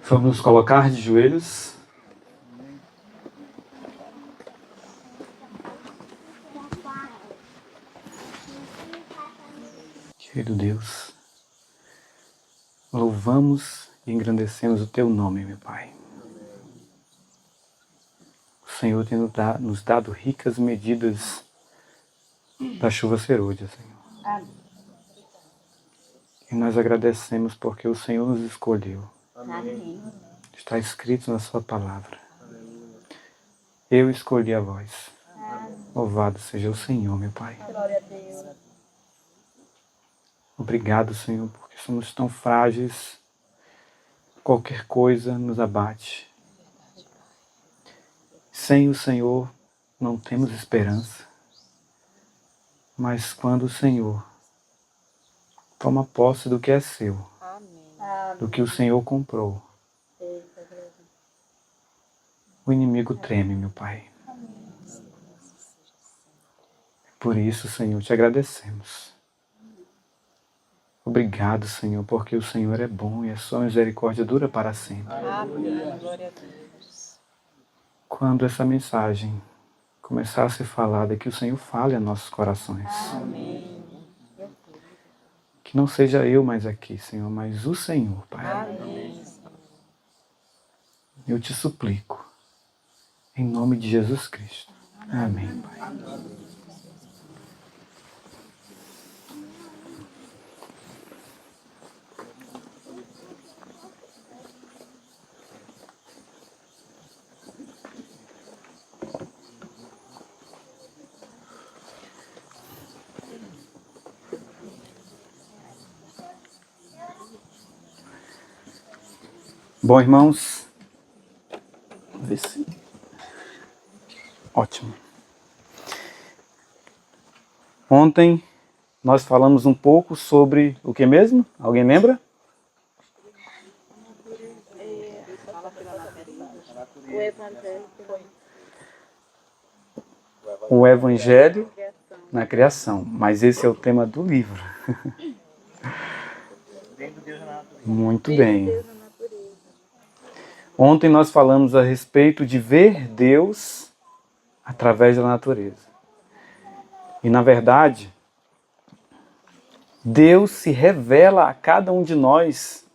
Vamos nos colocar de joelhos. Querido Deus, louvamos e engrandecemos o Teu nome, meu Pai. O Senhor tem nos dado ricas medidas da chuva serôdia, Senhor. Amém. E nós agradecemos porque o Senhor nos escolheu. Amém. Está escrito na Sua palavra. Eu escolhi a vós. Louvado seja o Senhor, meu Pai. Glória a Deus. Obrigado, Senhor, porque somos tão frágeis. Qualquer coisa nos abate. Sem o Senhor não temos esperança. Mas quando o Senhor toma posse do que é seu, do que o Senhor comprou, o inimigo treme, meu Pai. Por isso, Senhor, te agradecemos. Obrigado, Senhor, porque o Senhor é bom e a sua misericórdia dura para sempre. Amém. Glória a Deus. Quando essa mensagem começar a ser falada, que o Senhor fale a nossos corações. Amém. Que não seja eu mais aqui, Senhor, mas o Senhor, Pai. Amém. Eu te suplico, em nome de Jesus Cristo. Amém, Pai. Bom, irmãos, vamos ver se... Ótimo. Ontem nós falamos um pouco sobre o que mesmo? Alguém lembra? O Evangelho O Evangelho na criação. Mas esse é o tema do livro. Muito bem. Ontem nós falamos a respeito de ver Deus através da natureza. E na verdade, Deus se revela a cada um de nós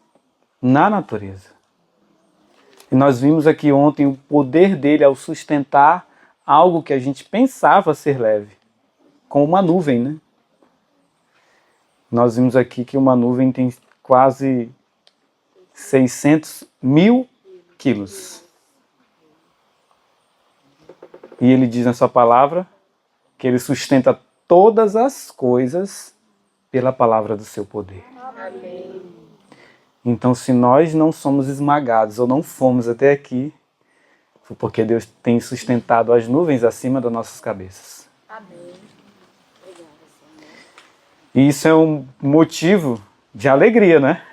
na natureza. E nós vimos aqui ontem o poder dele ao sustentar algo que a gente pensava ser leve, como uma nuvem, né? Nós vimos aqui que uma nuvem tem quase 600 mil quilos. E ele diz na sua palavra que ele sustenta todas as coisas pela palavra do seu poder. Amém. Então, se nós não somos esmagados ou não fomos até aqui, foi porque Deus tem sustentado as nuvens acima das nossas cabeças. Amém. E isso é um motivo de alegria, né?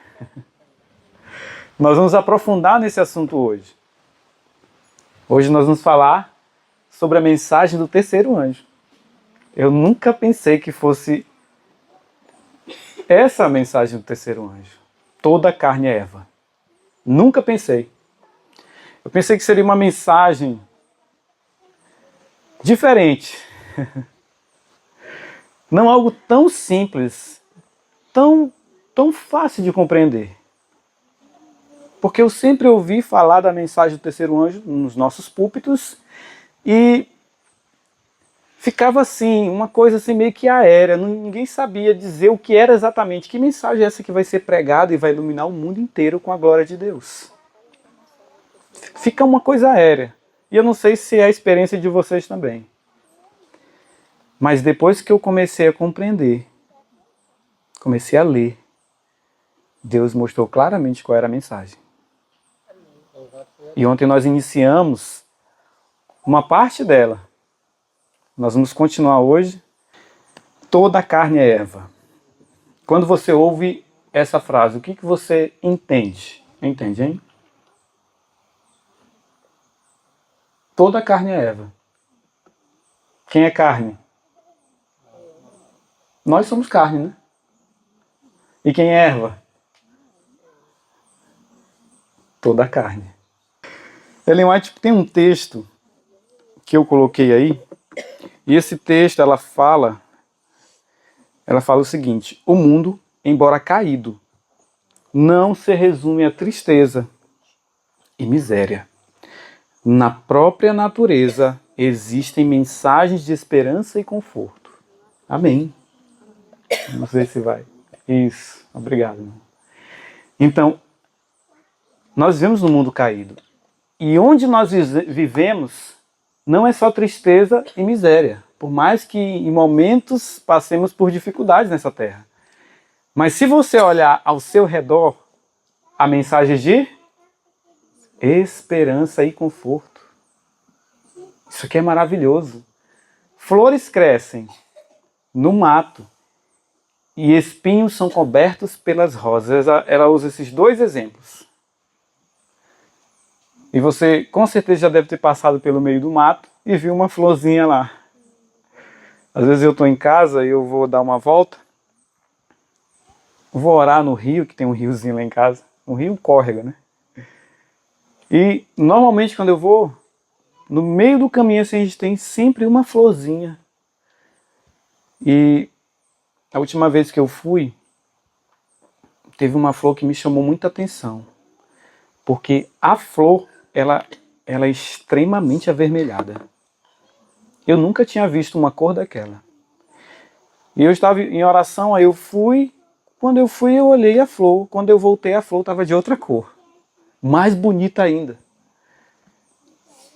Nós vamos aprofundar nesse assunto hoje. Hoje nós vamos falar sobre a mensagem do terceiro anjo. Eu nunca pensei que fosse essa a mensagem do terceiro anjo. Toda a carne é Eva. Nunca pensei. Eu pensei que seria uma mensagem diferente. Não algo tão simples, tão fácil de compreender. Porque eu sempre ouvi falar da mensagem do terceiro anjo nos nossos púlpitos e ficava assim, uma coisa assim meio que aérea, ninguém sabia dizer o que era exatamente, que mensagem é essa que vai ser pregada e vai iluminar o mundo inteiro com a glória de Deus. Fica uma coisa aérea. E eu não sei se é a experiência de vocês também. Mas depois que eu comecei a compreender, comecei a ler, Deus mostrou claramente qual era a mensagem. E ontem nós iniciamos uma parte dela. Nós vamos continuar hoje. Toda a carne é Eva. Quando você ouve essa frase, o que você entende? Entende, hein? Toda a carne é Eva. Quem é carne? Nós somos carne, né? E quem é erva? toda a carne. Ellen White tem um texto que eu coloquei aí, e esse texto ela fala o seguinte: o mundo, embora caído, não se resume a tristeza e miséria. Na própria natureza existem mensagens de esperança e conforto. Amém. Não sei se vai. Isso. Obrigado, irmão. Então, nós vivemos num mundo caído. E onde nós vivemos não é só tristeza e miséria. Por mais que em momentos passemos por dificuldades nessa terra. Mas se você olhar ao seu redor, há mensagens de esperança e conforto. Isso aqui é maravilhoso. Flores crescem no mato e espinhos são cobertos pelas rosas. Ela usa esses dois exemplos. E você com certeza já deve ter passado pelo meio do mato e viu uma florzinha lá. Às vezes eu estou em casa e eu vou dar uma volta, vou orar no rio, que tem um riozinho lá em casa, um rio córrego, né? E normalmente quando eu vou, no meio do caminho assim, a gente tem sempre uma florzinha. E a última vez que eu fui, teve uma flor que me chamou muita atenção. Porque a flor, ela é extremamente avermelhada. Eu nunca tinha visto uma cor daquela. E eu estava em oração, aí eu fui. Quando eu fui, eu olhei a flor. Quando eu voltei, a flor estava de outra cor. Mais bonita ainda.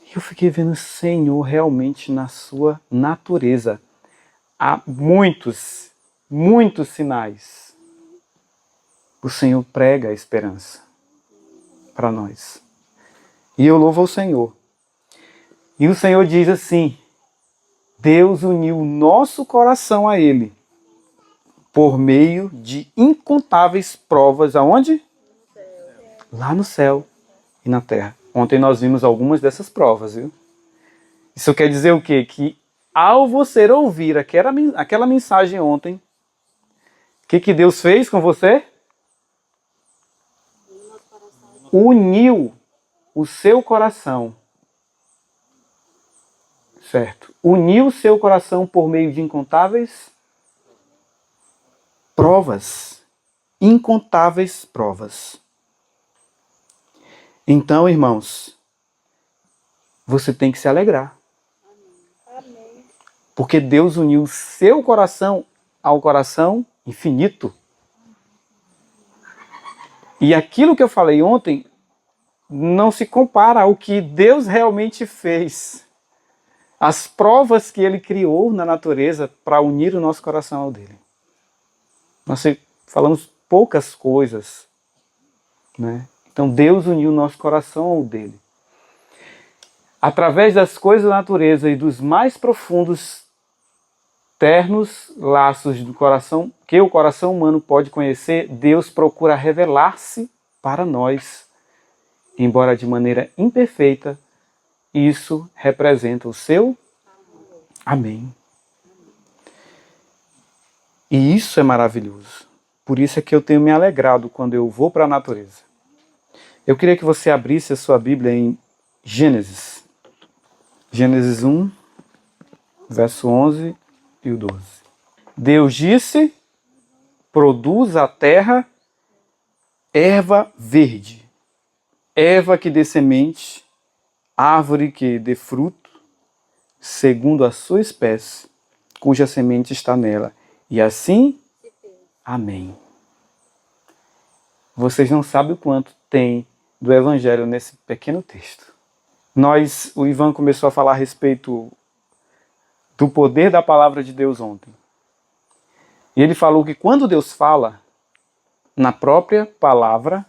E eu fiquei vendo o Senhor realmente na sua natureza. Há muitos sinais. O Senhor prega a esperança para nós. E eu louvo ao Senhor. E o Senhor diz assim: Deus uniu o nosso coração a Ele por meio de incontáveis provas. Aonde? Lá no céu e na terra. Ontem nós vimos algumas dessas provas, viu? Isso quer dizer o quê? Que ao você ouvir aquela mensagem ontem, o que Deus fez com você? Uniu o seu coração. Certo? Uniu o seu coração por meio de incontáveis provas. Incontáveis provas. Então, irmãos, você tem que se alegrar. Amém. Porque Deus uniu o seu coração ao coração infinito. E aquilo que eu falei ontem não se compara ao que Deus realmente fez. As provas que Ele criou na natureza para unir o nosso coração ao dele. Nós falamos poucas coisas, né? Então Deus uniu o nosso coração ao dele. Através das coisas da natureza e dos mais profundos, ternos laços do coração, que o coração humano pode conhecer, Deus procura revelar-se para nós. Embora de maneira imperfeita, isso representa o seu amém. E isso é maravilhoso. Por isso é que eu tenho me alegrado quando eu vou para a natureza. Eu queria que você abrisse a sua Bíblia em Gênesis. Gênesis 1, verso 11 e o 12. Deus disse: produz a terra erva verde, erva que dê semente, árvore que dê fruto, segundo a sua espécie, cuja semente está nela. E assim, amém. Vocês não sabem o quanto tem do Evangelho nesse pequeno texto. O Ivan começou a falar a respeito do poder da palavra de Deus ontem. E ele falou que quando Deus fala, na própria palavra,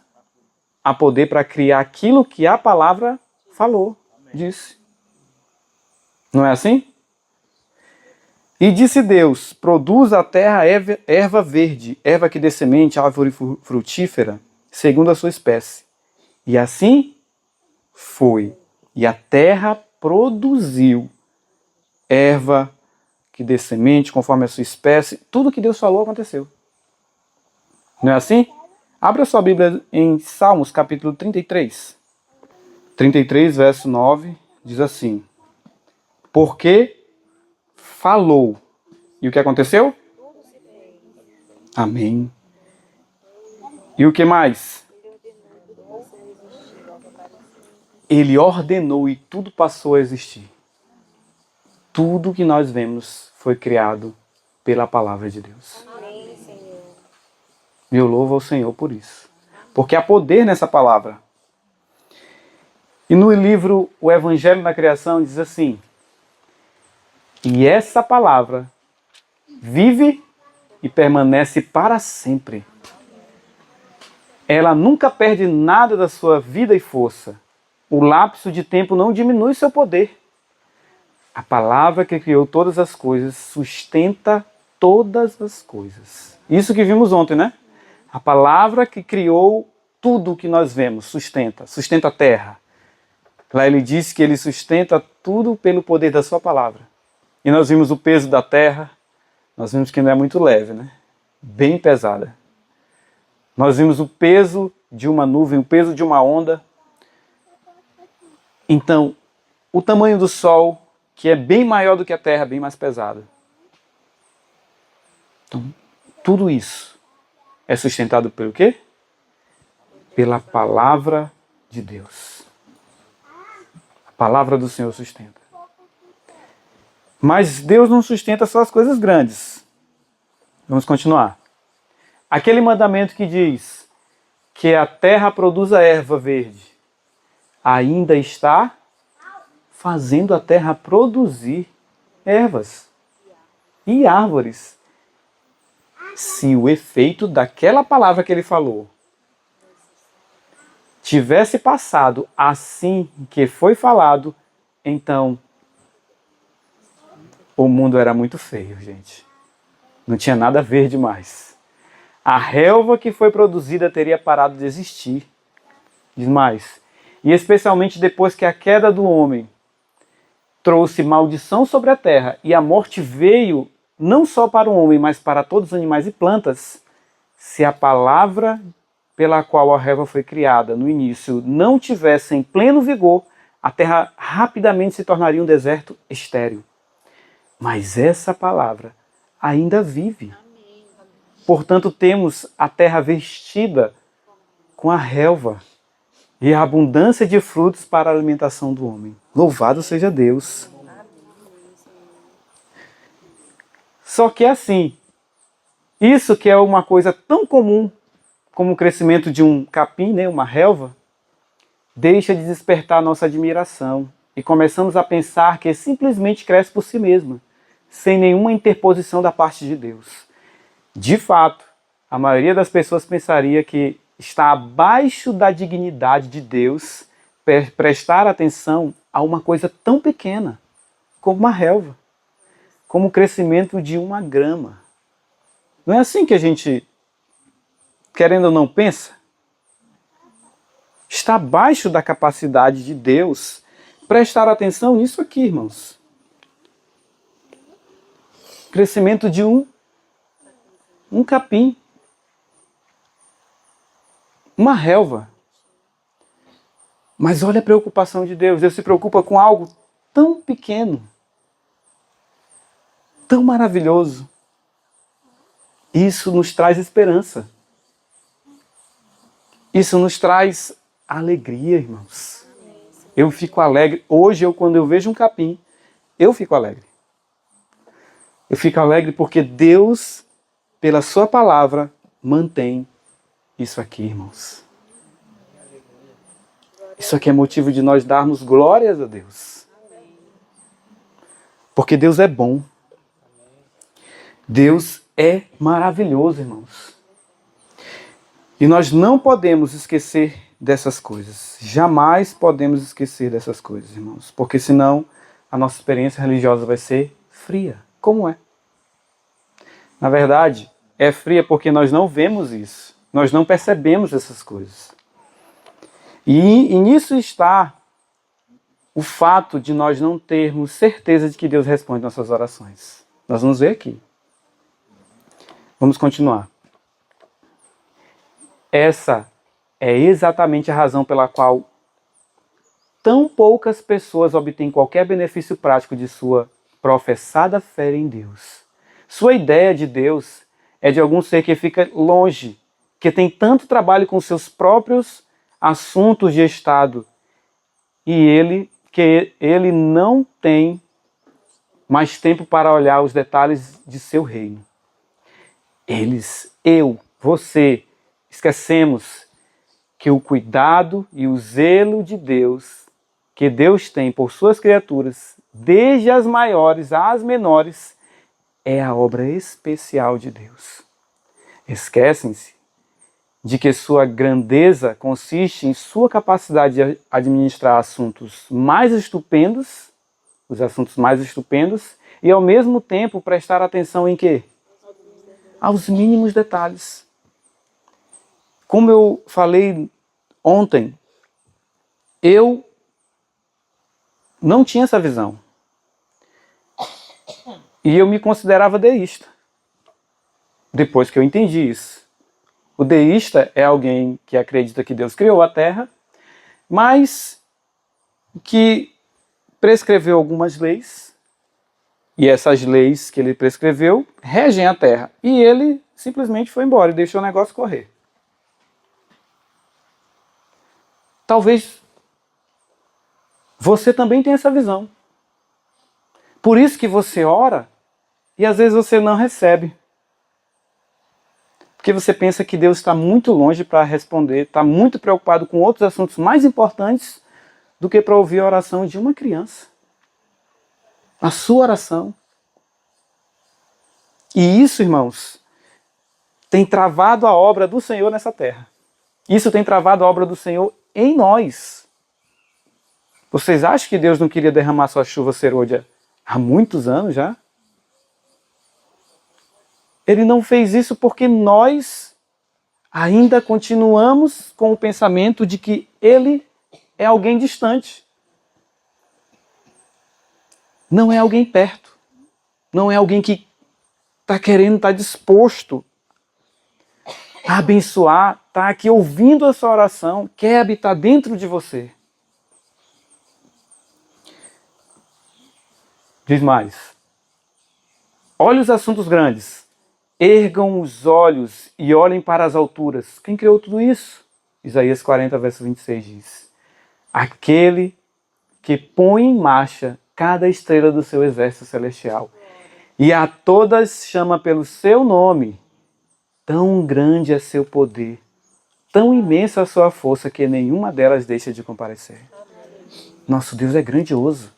há poder para criar aquilo que a palavra falou, disse. Não é assim? E disse Deus: produz a terra erva verde, erva que dê semente, árvore frutífera, segundo a sua espécie. E assim foi. E a terra produziu erva que dê semente, conforme a sua espécie. Tudo que Deus falou aconteceu. Não é assim? Abra sua Bíblia em Salmos, capítulo 33. 33, verso 9, diz assim: porque falou. E o que aconteceu? Amém. E o que mais? Ele ordenou e tudo passou a existir. Tudo que nós vemos foi criado pela palavra de Deus. Amém, Senhor. Eu louvo ao Senhor por isso. Porque há poder nessa palavra. E no livro O Evangelho na Criação diz assim: e essa palavra vive e permanece para sempre. Ela nunca perde nada da sua vida e força. O lapso de tempo não diminui seu poder. A palavra que criou todas as coisas sustenta todas as coisas. Isso que vimos ontem, né? A palavra que criou tudo o que nós vemos sustenta a terra. Lá ele diz que ele sustenta tudo pelo poder da sua palavra. E nós vimos o peso da terra, nós vimos que não é muito leve, né? Bem pesada. Nós vimos o peso de uma nuvem, o peso de uma onda. Então, o tamanho do sol, que é bem maior do que a terra, bem mais pesado. Então, tudo isso é sustentado pelo quê? Pela palavra de Deus. A palavra do Senhor sustenta. Mas Deus não sustenta só as coisas grandes. Vamos continuar. Aquele mandamento que diz que a terra produza erva verde, ainda está fazendo a terra produzir ervas e árvores. Se o efeito daquela palavra que ele falou tivesse passado assim que foi falado, então o mundo era muito feio, gente. Não tinha nada verde mais. A relva que foi produzida teria parado de existir. Diz mais. E especialmente depois que a queda do homem trouxe maldição sobre a terra e a morte veio não só para o homem, mas para todos os animais e plantas, se a palavra pela qual a relva foi criada no início não tivesse em pleno vigor, a terra rapidamente se tornaria um deserto estéril. Mas essa palavra ainda vive. Portanto, temos a terra vestida com a relva e a abundância de frutos para a alimentação do homem. Louvado seja Deus. Só que é assim, isso que é uma coisa tão comum como o crescimento de um capim, né, uma relva, deixa de despertar nossa admiração e começamos a pensar que simplesmente cresce por si mesma, sem nenhuma interposição da parte de Deus. De fato, a maioria das pessoas pensaria que está abaixo da dignidade de Deus prestar atenção a uma coisa tão pequena como uma relva, como o crescimento de uma grama. Não é assim que a gente, querendo ou não, pensa? Está abaixo da capacidade de Deus prestar atenção nisso aqui, irmãos. Crescimento de um capim. Uma relva. Mas olha a preocupação de Deus. Deus se preocupa com algo tão pequeno, tão maravilhoso. Isso nos traz esperança. Isso nos traz alegria, irmãos. Eu fico alegre. Hoje, quando eu vejo um capim, eu fico alegre. Eu fico alegre porque Deus, pela sua palavra, mantém isso aqui, irmãos. Isso aqui é motivo de nós darmos glórias a Deus. Porque Deus é bom. Deus é maravilhoso, irmãos. E nós não podemos esquecer dessas coisas. Jamais podemos esquecer dessas coisas, irmãos. Porque senão a nossa experiência religiosa vai ser fria. Como é? Na verdade, é fria porque nós não vemos isso. Nós não percebemos essas coisas. E nisso está o fato de nós não termos certeza de que Deus responde nossas orações. Nós vamos ver aqui. Vamos continuar. Essa é exatamente a razão pela qual tão poucas pessoas obtêm qualquer benefício prático de sua professada fé em Deus. Sua ideia de Deus é de algum ser que fica longe, que tem tanto trabalho com seus próprios assuntos de Estado, e ele não tem mais tempo para olhar os detalhes de seu reino. Você, esquecemos que o cuidado e o zelo de Deus, que Deus tem por suas criaturas, desde as maiores às menores, é a obra especial de Deus. Esquecem-se de que sua grandeza consiste em sua capacidade de administrar assuntos mais estupendos, os assuntos mais estupendos, e ao mesmo tempo prestar atenção em quê? Aos mínimos detalhes. Como eu falei ontem, eu não tinha essa visão. E eu me considerava deísta. Depois que eu entendi isso. O deísta é alguém que acredita que Deus criou a Terra, mas que prescreveu algumas leis, e essas leis que ele prescreveu regem a Terra. E ele simplesmente foi embora e deixou o negócio correr. Talvez você também tenha essa visão. Por isso que você ora e às vezes você não recebe. Porque você pensa que Deus está muito longe para responder, está muito preocupado com outros assuntos mais importantes do que para ouvir a oração de uma criança. A sua oração. E isso, irmãos, tem travado a obra do Senhor nessa terra. Isso tem travado a obra do Senhor em nós. Vocês acham que Deus não queria derramar sua chuva serôdia há muitos anos já? Ele não fez isso porque nós ainda continuamos com o pensamento de que ele é alguém distante. Não é alguém perto. Não é alguém que está querendo, está disposto a abençoar, está aqui ouvindo a sua oração, quer habitar dentro de você. Diz mais. Olhe os assuntos grandes. Ergam os olhos e olhem para as alturas. Quem criou tudo isso? Isaías 40, verso 26 diz. Aquele que põe em marcha cada estrela do seu exército celestial. E a todas chama pelo seu nome. Tão grande é seu poder, tão imensa a sua força, que nenhuma delas deixa de comparecer. Nosso Deus é grandioso.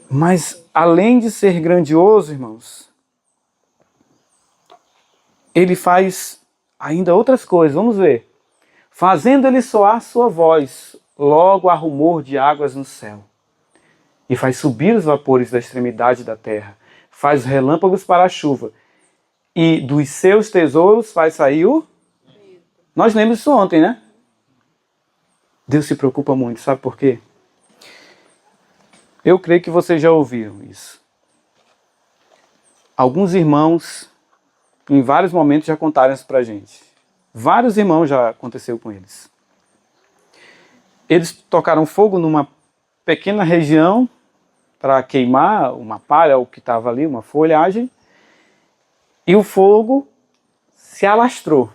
Mas, além de ser grandioso, irmãos, ele faz ainda outras coisas. Vamos ver. Fazendo ele soar sua voz, logo há rumor de águas no céu. E faz subir os vapores da extremidade da terra. Faz relâmpagos para a chuva. E dos seus tesouros faz sair o... Nós lemos isso ontem, né? Deus se preocupa muito, sabe por quê? Eu creio que vocês já ouviram isso. Alguns irmãos, em vários momentos, já contaram isso pra gente. Vários irmãos já aconteceu com eles. Eles tocaram fogo numa pequena região para queimar uma palha, o que estava ali, uma folhagem. E o fogo se alastrou.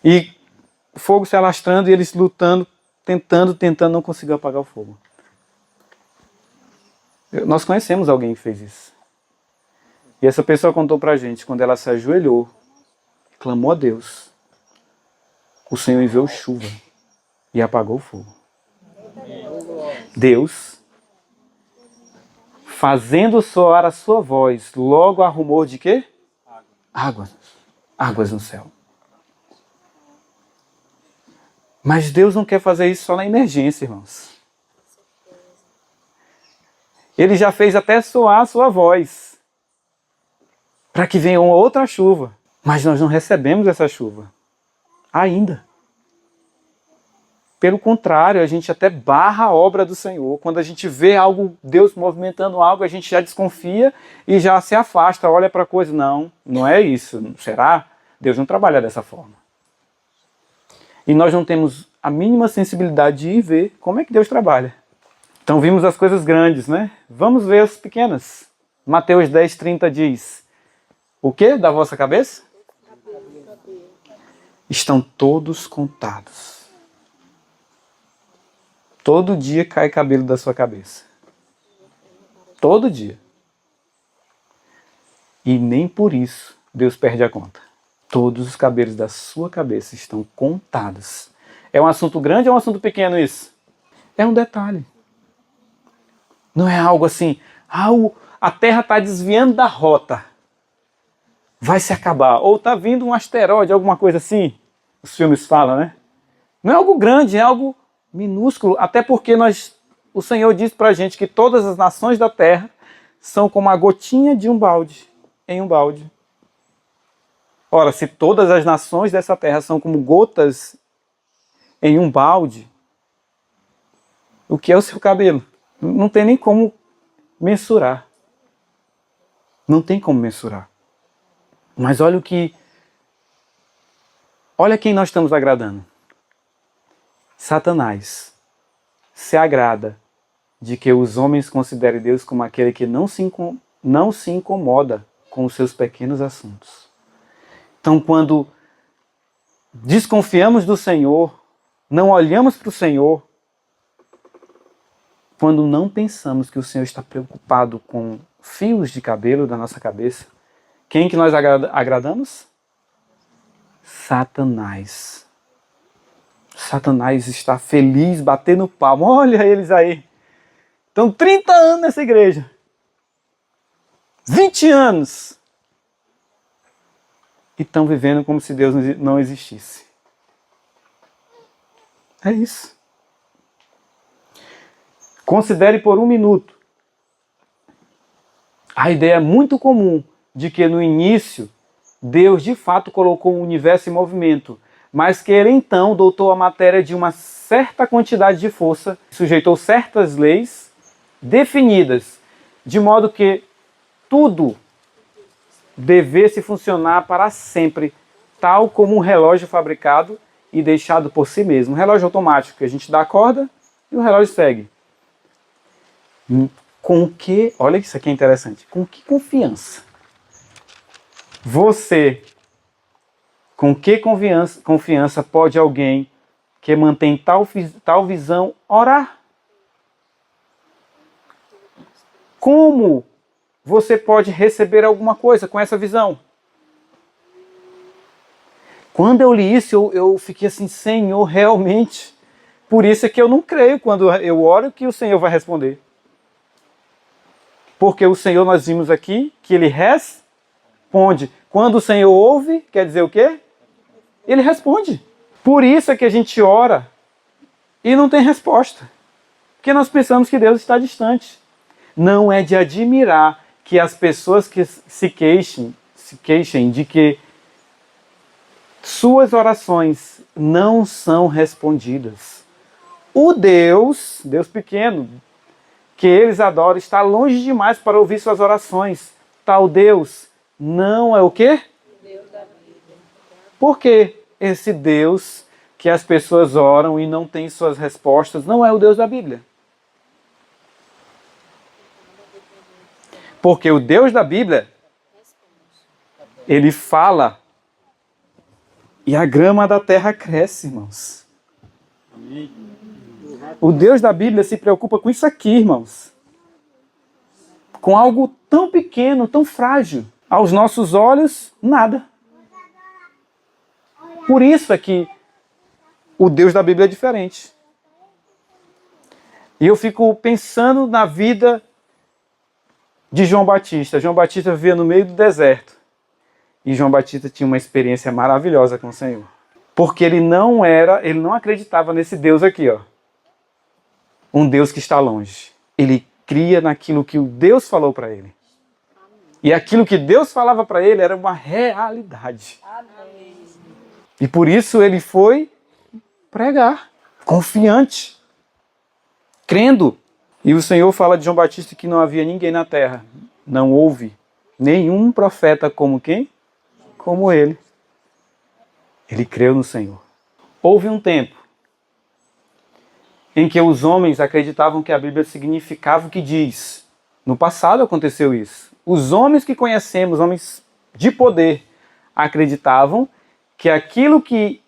E o fogo se alastrando e eles lutando, tentando, não conseguiu apagar o fogo. Nós conhecemos alguém que fez isso. E essa pessoa contou pra gente, quando ela se ajoelhou, clamou a Deus, o Senhor enviou chuva e apagou o fogo. Deus, fazendo soar a sua voz, logo há rumor de quê? Águas. Águas no céu. Mas Deus não quer fazer isso só na emergência, irmãos. Ele já fez até soar a sua voz, para que venha uma outra chuva. Mas nós não recebemos essa chuva. Ainda. Pelo contrário, a gente até barra a obra do Senhor. Quando a gente vê algo, Deus movimentando algo, a gente já desconfia e já se afasta, olha para a coisa. Não, não é isso. Será? Deus não trabalha dessa forma. E nós não temos a mínima sensibilidade de ir ver como é que Deus trabalha. Então vimos as coisas grandes, né? Vamos ver as pequenas. Mateus 10:30 diz: o que da vossa cabeça? Estão todos contados. Todo dia cai cabelo da sua cabeça. Todo dia. E nem por isso Deus perde a conta. Todos os cabelos da sua cabeça estão contados. É um assunto grande ou é um assunto pequeno isso? É um detalhe. Não é algo assim, a Terra está desviando da rota. Vai se acabar. Ou está vindo um asteroide, alguma coisa assim. Os filmes falam, né? Não é algo grande, é algo minúsculo. Até porque o Senhor diz para a gente que todas as nações da Terra são como a gotinha de um balde em um balde. Ora, se todas as nações dessa terra são como gotas em um balde, o que é o seu cabelo? Não tem nem como mensurar. Não tem como mensurar. Mas olha quem nós estamos agradando. Satanás se agrada de que os homens considerem Deus como aquele que não se incomoda com os seus pequenos assuntos. Então, quando desconfiamos do Senhor, não olhamos para o Senhor, quando não pensamos que o Senhor está preocupado com fios de cabelo da nossa cabeça, quem que nós agradamos? Satanás. Satanás está feliz, batendo palma. Olha eles aí. Estão 30 anos nessa igreja. 20 anos. E estão vivendo como se Deus não existisse. É isso. Considere por um minuto a ideia muito comum de que no início Deus de fato colocou o universo em movimento, mas que ele então dotou a matéria de uma certa quantidade de força, sujeitou certas leis definidas, de modo que tudo devesse funcionar para sempre, tal como um relógio fabricado e deixado por si mesmo. Um relógio automático, que a gente dá a corda e o relógio segue. Olha isso aqui é interessante, com que confiança? Com que confiança pode alguém que mantém tal visão orar? Como você pode receber alguma coisa com essa visão? Quando eu li isso, eu fiquei assim, Senhor, realmente. Por isso é que eu não creio quando eu oro que o Senhor vai responder. Porque o Senhor, nós vimos aqui, que Ele responde. Quando o Senhor ouve, quer dizer o quê? Ele responde. Por isso é que a gente ora e não tem resposta. Porque nós pensamos que Deus está distante. Não é de admirar que as pessoas que se queixem de que suas orações não são respondidas. O Deus pequeno, que eles adoram, está longe demais para ouvir suas orações. Tal Deus não é o quê? Deus da Bíblia. Por que esse Deus que as pessoas oram e não tem suas respostas não é o Deus da Bíblia? Porque o Deus da Bíblia, ele fala e a grama da terra cresce, irmãos. O Deus da Bíblia se preocupa com isso aqui, irmãos. Com algo tão pequeno, tão frágil. Aos nossos olhos, nada. Por isso é que o Deus da Bíblia é diferente. E eu fico pensando na vida de João Batista. João Batista vivia no meio do deserto. E João Batista tinha uma experiência maravilhosa com o Senhor. Porque ele não acreditava nesse Deus aqui, ó. Um Deus que está longe. Ele cria naquilo que o Deus falou para ele. E aquilo que Deus falava para ele era uma realidade. Amém. E por isso ele foi pregar, confiante, crendo. E o Senhor fala de João Batista que não havia ninguém na terra. Não houve nenhum profeta como quem? Como ele. Ele creu no Senhor. Houve um tempo em que os homens acreditavam que a Bíblia significava o que diz. No passado aconteceu isso. Os homens que conhecemos, homens de poder, acreditavam que aquilo que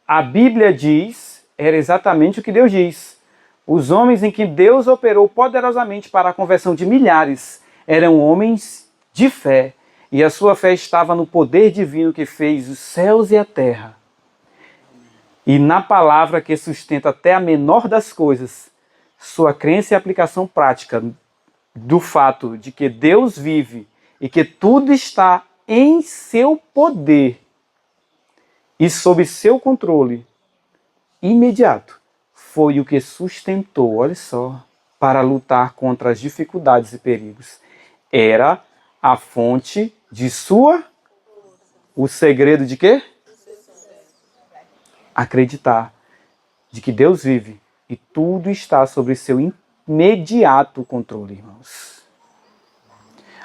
a Bíblia diz era exatamente o que Deus diz. Os homens em que Deus operou poderosamente para a conversão de milhares eram homens de fé, e a sua fé estava no poder divino que fez os céus e a terra. E na palavra que sustenta até a menor das coisas, sua crença e aplicação prática do fato de que Deus vive e que tudo está em seu poder e sob seu controle imediato, foi o que sustentou, olha só, para lutar contra as dificuldades e perigos. Era a fonte de sua... O segredo de quê? Acreditar de que Deus vive e tudo está sobre seu imediato controle, irmãos.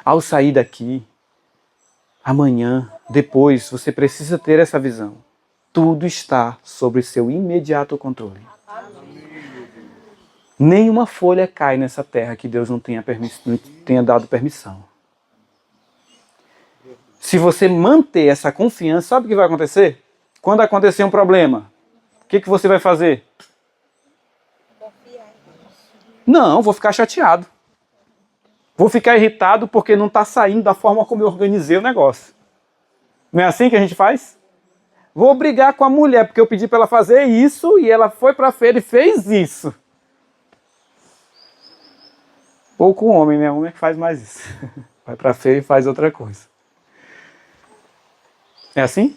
Ao sair daqui, amanhã, depois, você precisa ter essa visão. Tudo está sobre seu imediato controle. Nenhuma folha cai nessa terra que Deus não tenha dado permissão. Se você manter essa confiança, sabe o que vai acontecer? Quando acontecer um problema, o que você vai fazer? Não, vou ficar chateado. Vou ficar irritado porque não está saindo da forma como eu organizei o negócio. Não é assim que a gente faz? Vou brigar com a mulher porque eu pedi para ela fazer isso e ela foi para a feira e fez isso. Ou com o homem, né? O homem é que faz mais isso. Vai para a feira e faz outra coisa. É assim?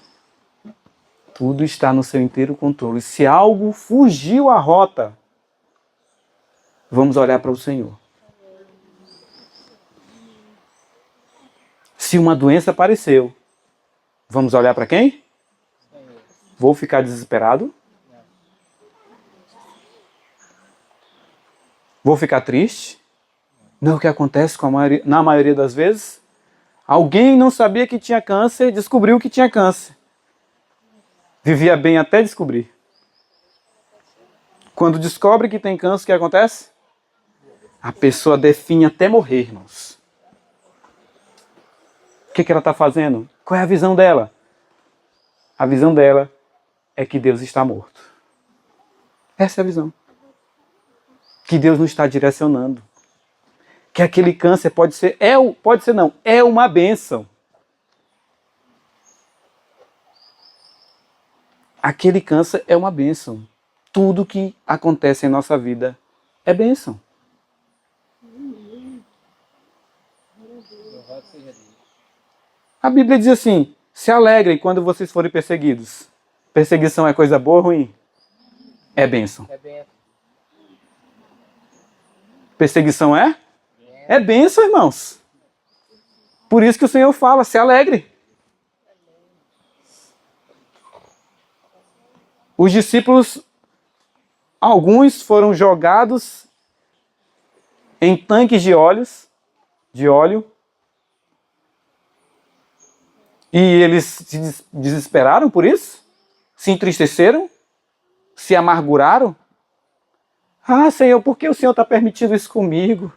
Tudo está no seu inteiro controle. Se algo fugiu à rota, vamos olhar para o Senhor. Se uma doença apareceu, vamos olhar para quem? Vou ficar desesperado? Vou ficar triste? Não é o que acontece na maioria das vezes? Alguém não sabia que tinha câncer e descobriu que tinha câncer. Vivia bem até descobrir. Quando descobre que tem câncer, o que acontece? A pessoa definha até morrer, irmãos. O que ela está fazendo? Qual é a visão dela? A visão dela é que Deus está morto. Essa é a visão. Que Deus não está direcionando. Que aquele câncer é uma bênção. Aquele câncer é uma bênção. Tudo que acontece em nossa vida é bênção. A Bíblia diz assim: se alegrem quando vocês forem perseguidos. Perseguição é coisa boa ou ruim? É bênção. Perseguição é? É bênção, irmãos. Por isso que o Senhor fala, se alegre. Os discípulos, alguns foram jogados em tanques de óleo, e eles se desesperaram por isso? Se entristeceram? Se amarguraram? Ah, Senhor, por que o Senhor está permitindo isso comigo?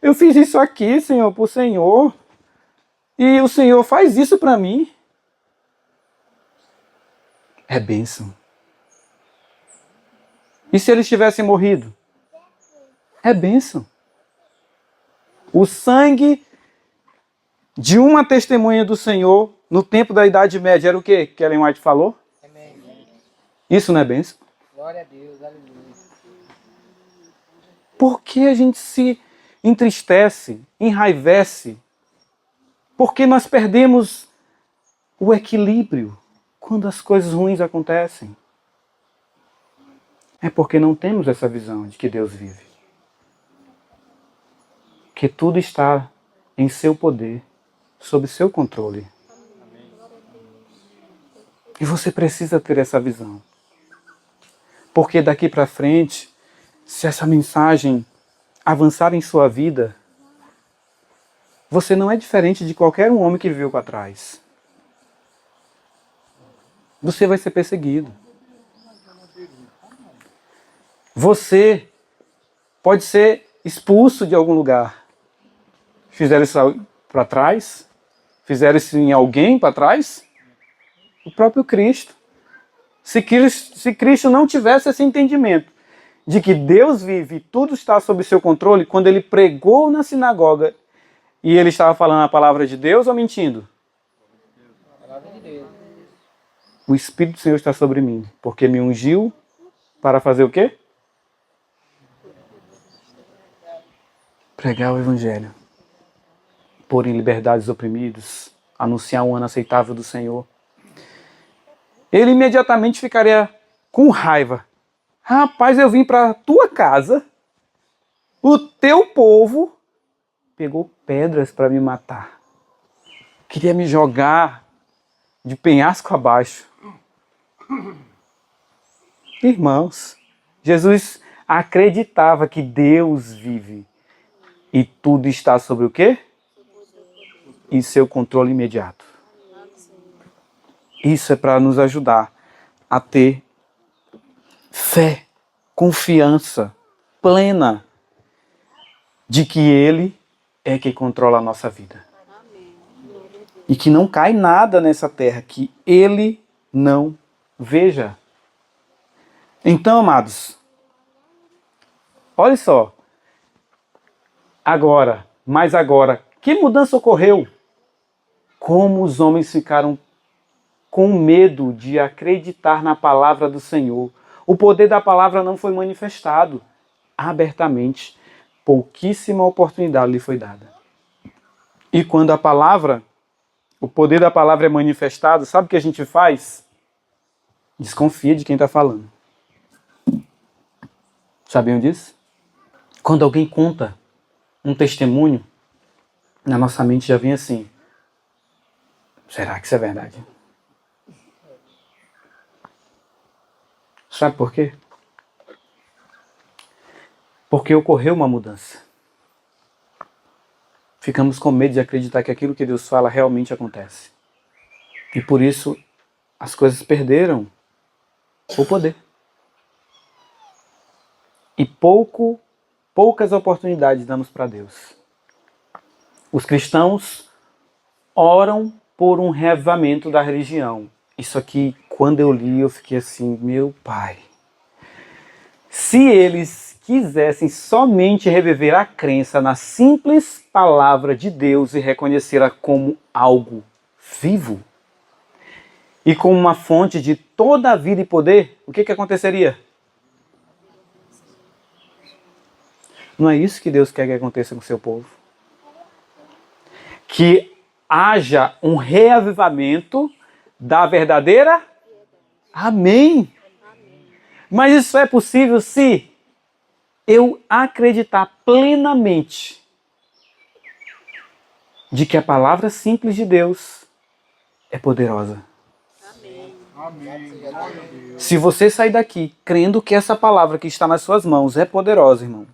Eu fiz isso aqui, Senhor, para o Senhor. E o Senhor faz isso para mim. É bênção. E se eles tivessem morrido? É bênção. O sangue de uma testemunha do Senhor no tempo da Idade Média era o quê que Ellen White falou? Isso não é bênção? Glória a Deus, aleluia. Por que a gente se entristece, enraivece? Porque nós perdemos o equilíbrio quando as coisas ruins acontecem. É porque não temos essa visão de que Deus vive. Que tudo está em seu poder, sob seu controle. E você precisa ter essa visão. Porque daqui para frente, se essa mensagem avançar em sua vida, você não é diferente de qualquer um homem que viveu para trás. você vai ser perseguido. Você pode ser expulso de algum lugar. Fizeram isso para trás? Fizeram isso em alguém para trás? O próprio Cristo. Se Cristo não tivesse esse entendimento de que Deus vive e tudo está sob seu controle, quando ele pregou na sinagoga e ele estava falando a palavra de Deus ou mentindo? A palavra de Deus. O Espírito do Senhor está sobre mim, porque me ungiu para fazer o quê? Pregar o Evangelho. Pôr em liberdade os oprimidos, anunciar um ano aceitável do Senhor. Ele imediatamente ficaria com raiva. Rapaz, eu vim para a tua casa, o teu povo pegou pedras para me matar. Queria me jogar de penhasco abaixo. Irmãos, Jesus acreditava que Deus vive e tudo está sobre o quê? E seu controle imediato. Isso é para nos ajudar a ter fé, confiança plena de que Ele é quem controla a nossa vida. E que não cai nada nessa terra que Ele não veja. Então, amados, olha só. Agora, que mudança ocorreu? Como os homens ficaram com medo de acreditar na palavra do Senhor. O poder da palavra não foi manifestado abertamente. Pouquíssima oportunidade lhe foi dada. E quando o poder da palavra é manifestado, sabe o que a gente faz? Desconfia de quem está falando. Sabiam disso? Quando alguém conta um testemunho, na nossa mente já vem assim: será que isso é verdade? Sabe por quê? Porque ocorreu uma mudança. Ficamos com medo de acreditar que aquilo que Deus fala realmente acontece. E por isso as coisas perderam o poder. E poucas oportunidades damos para Deus. Os cristãos oram por um reavivamento da religião. Isso aqui, quando eu li, eu fiquei assim: meu Pai. Se eles quisessem somente reviver a crença na simples palavra de Deus e reconhecê-la como algo vivo e como uma fonte de toda a vida e poder, o que aconteceria? Não é isso que Deus quer que aconteça com o seu povo? Que haja um reavivamento da verdadeira? Amém. Mas isso é possível se eu acreditar plenamente de que a palavra simples de Deus é poderosa. Amém. Se você sair daqui crendo que essa palavra que está nas suas mãos é poderosa, irmão,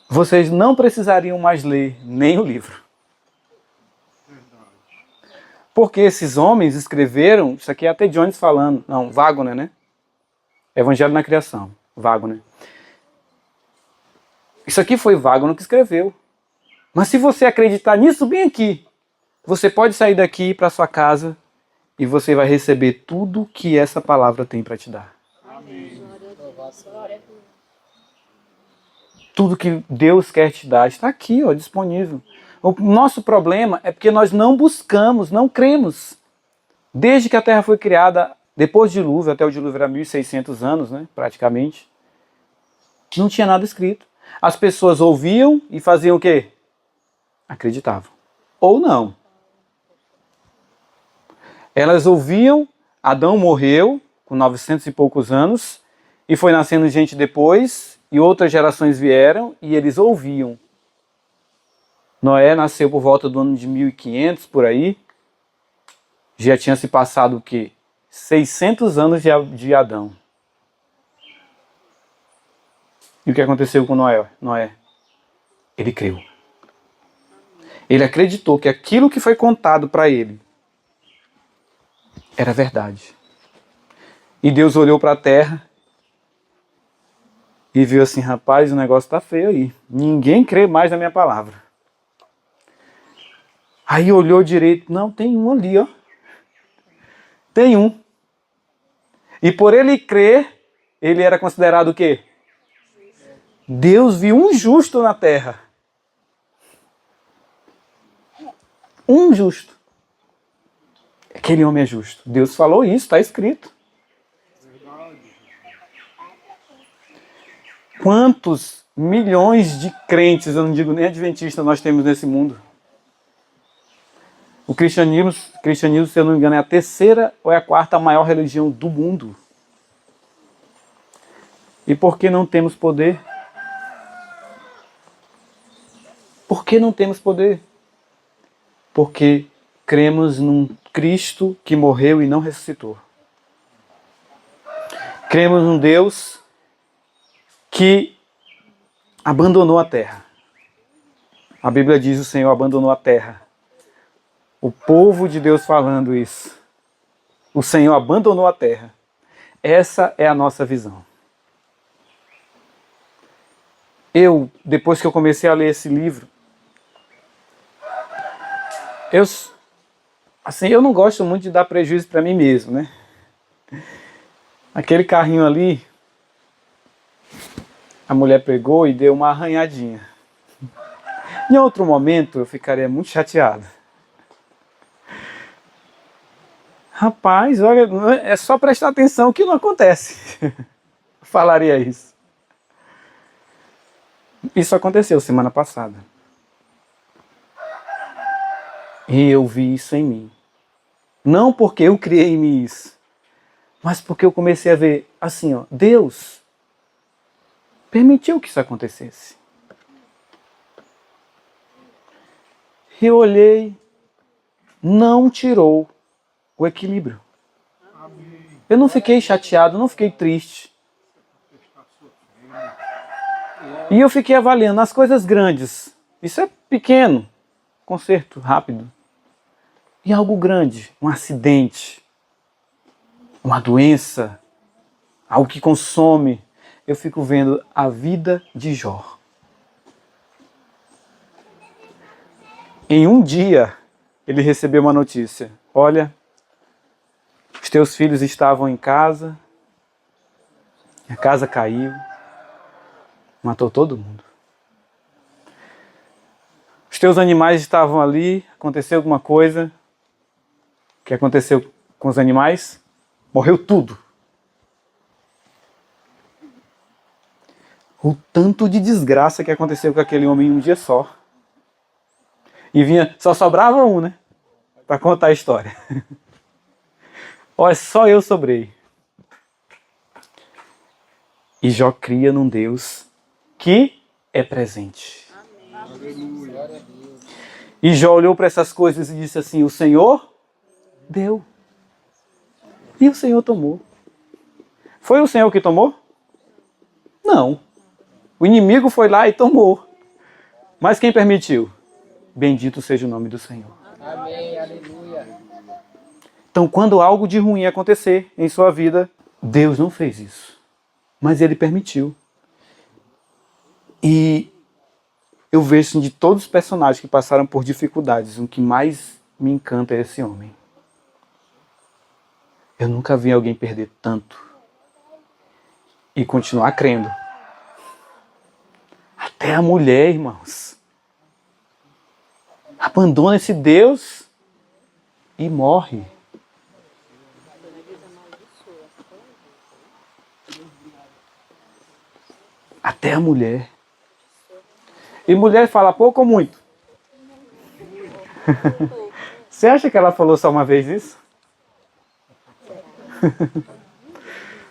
vocês não precisariam mais ler nem o livro. Porque esses homens escreveram, isso aqui é até Jones falando, não, Wagner, né? Evangelho na Criação, Wagner. Isso aqui foi Wagner que escreveu. Mas se você acreditar nisso bem aqui, você pode sair daqui e ir para sua casa e você vai receber tudo que essa palavra tem para te dar. Amém. Tudo que Deus quer te dar está aqui, ó, disponível. O nosso problema é porque nós não buscamos, não cremos. Desde que a Terra foi criada, depois do dilúvio, até o dilúvio era 1.600 anos, né, praticamente, não tinha nada escrito. As pessoas ouviam e faziam o quê? Acreditavam. Ou não. Elas ouviam, Adão morreu com 900 e poucos anos, e foi nascendo gente depois, e outras gerações vieram, e eles ouviam. Noé nasceu por volta do ano de 1500, por aí. Já tinha se passado o quê? 600 anos de Adão. E o que aconteceu com Noé? Ele creu. Ele acreditou que aquilo que foi contado para ele era verdade. E Deus olhou para a terra e viu assim, rapaz, o negócio está feio aí. Ninguém crê mais na minha palavra. Aí olhou direito, não, tem um ali, ó. Tem um. E por ele crer, ele era considerado o quê? Deus viu um justo na terra. Um justo. Aquele homem é justo. Deus falou isso, está escrito. Quantos milhões de crentes, eu não digo nem adventistas, nós temos nesse mundo? O cristianismo, se eu não me engano, é a terceira ou é a quarta maior religião do mundo. E por que não temos poder? Por que não temos poder? Porque cremos num Cristo que morreu e não ressuscitou. Cremos num Deus que abandonou a terra. A Bíblia diz que o Senhor abandonou a terra. O povo de Deus falando isso. O Senhor abandonou a terra. Essa é a nossa visão. Depois que eu comecei a ler esse livro, eu não gosto muito de dar prejuízo para mim mesmo, né? Aquele carrinho ali, a mulher pegou e deu uma arranhadinha. Em outro momento eu ficaria muito chateado. Rapaz, olha, é só prestar atenção que não acontece. Falaria isso. Isso aconteceu semana passada. E eu vi isso em mim. Não porque eu criei em mim isso, mas porque eu comecei a ver assim, ó, Deus permitiu que isso acontecesse. E eu olhei, não tirou o equilíbrio. Eu não fiquei chateado, não fiquei triste. E eu fiquei avaliando as coisas grandes. Isso é pequeno, conserto rápido. E algo grande, um acidente, uma doença, algo que consome. Eu fico vendo a vida de Jó. Em um dia, ele recebeu uma notícia. Olha, os teus filhos estavam em casa, a casa caiu, matou todo mundo. Os teus animais estavam ali, aconteceu alguma coisa. O que aconteceu com os animais? Morreu tudo. O tanto de desgraça que aconteceu com aquele homem em um dia só. E só sobrava um, né? Para contar a história. Olha, só eu sobrei. E Jó cria num Deus que é presente. Aleluia. E Jó olhou para essas coisas e disse assim, o Senhor deu. E o Senhor tomou. Foi o Senhor que tomou? Não. O inimigo foi lá e tomou. Mas quem permitiu? Bendito seja o nome do Senhor. Amém, aleluia. Então, quando algo de ruim acontecer em sua vida, Deus não fez isso. Mas Ele permitiu. E eu vejo assim, de todos os personagens que passaram por dificuldades, o que mais me encanta é esse homem. Eu nunca vi alguém perder tanto e continuar crendo. Até a mulher, irmãos, abandona esse Deus e morre. Até a mulher. E mulher fala pouco ou muito? Você acha que ela falou só uma vez isso?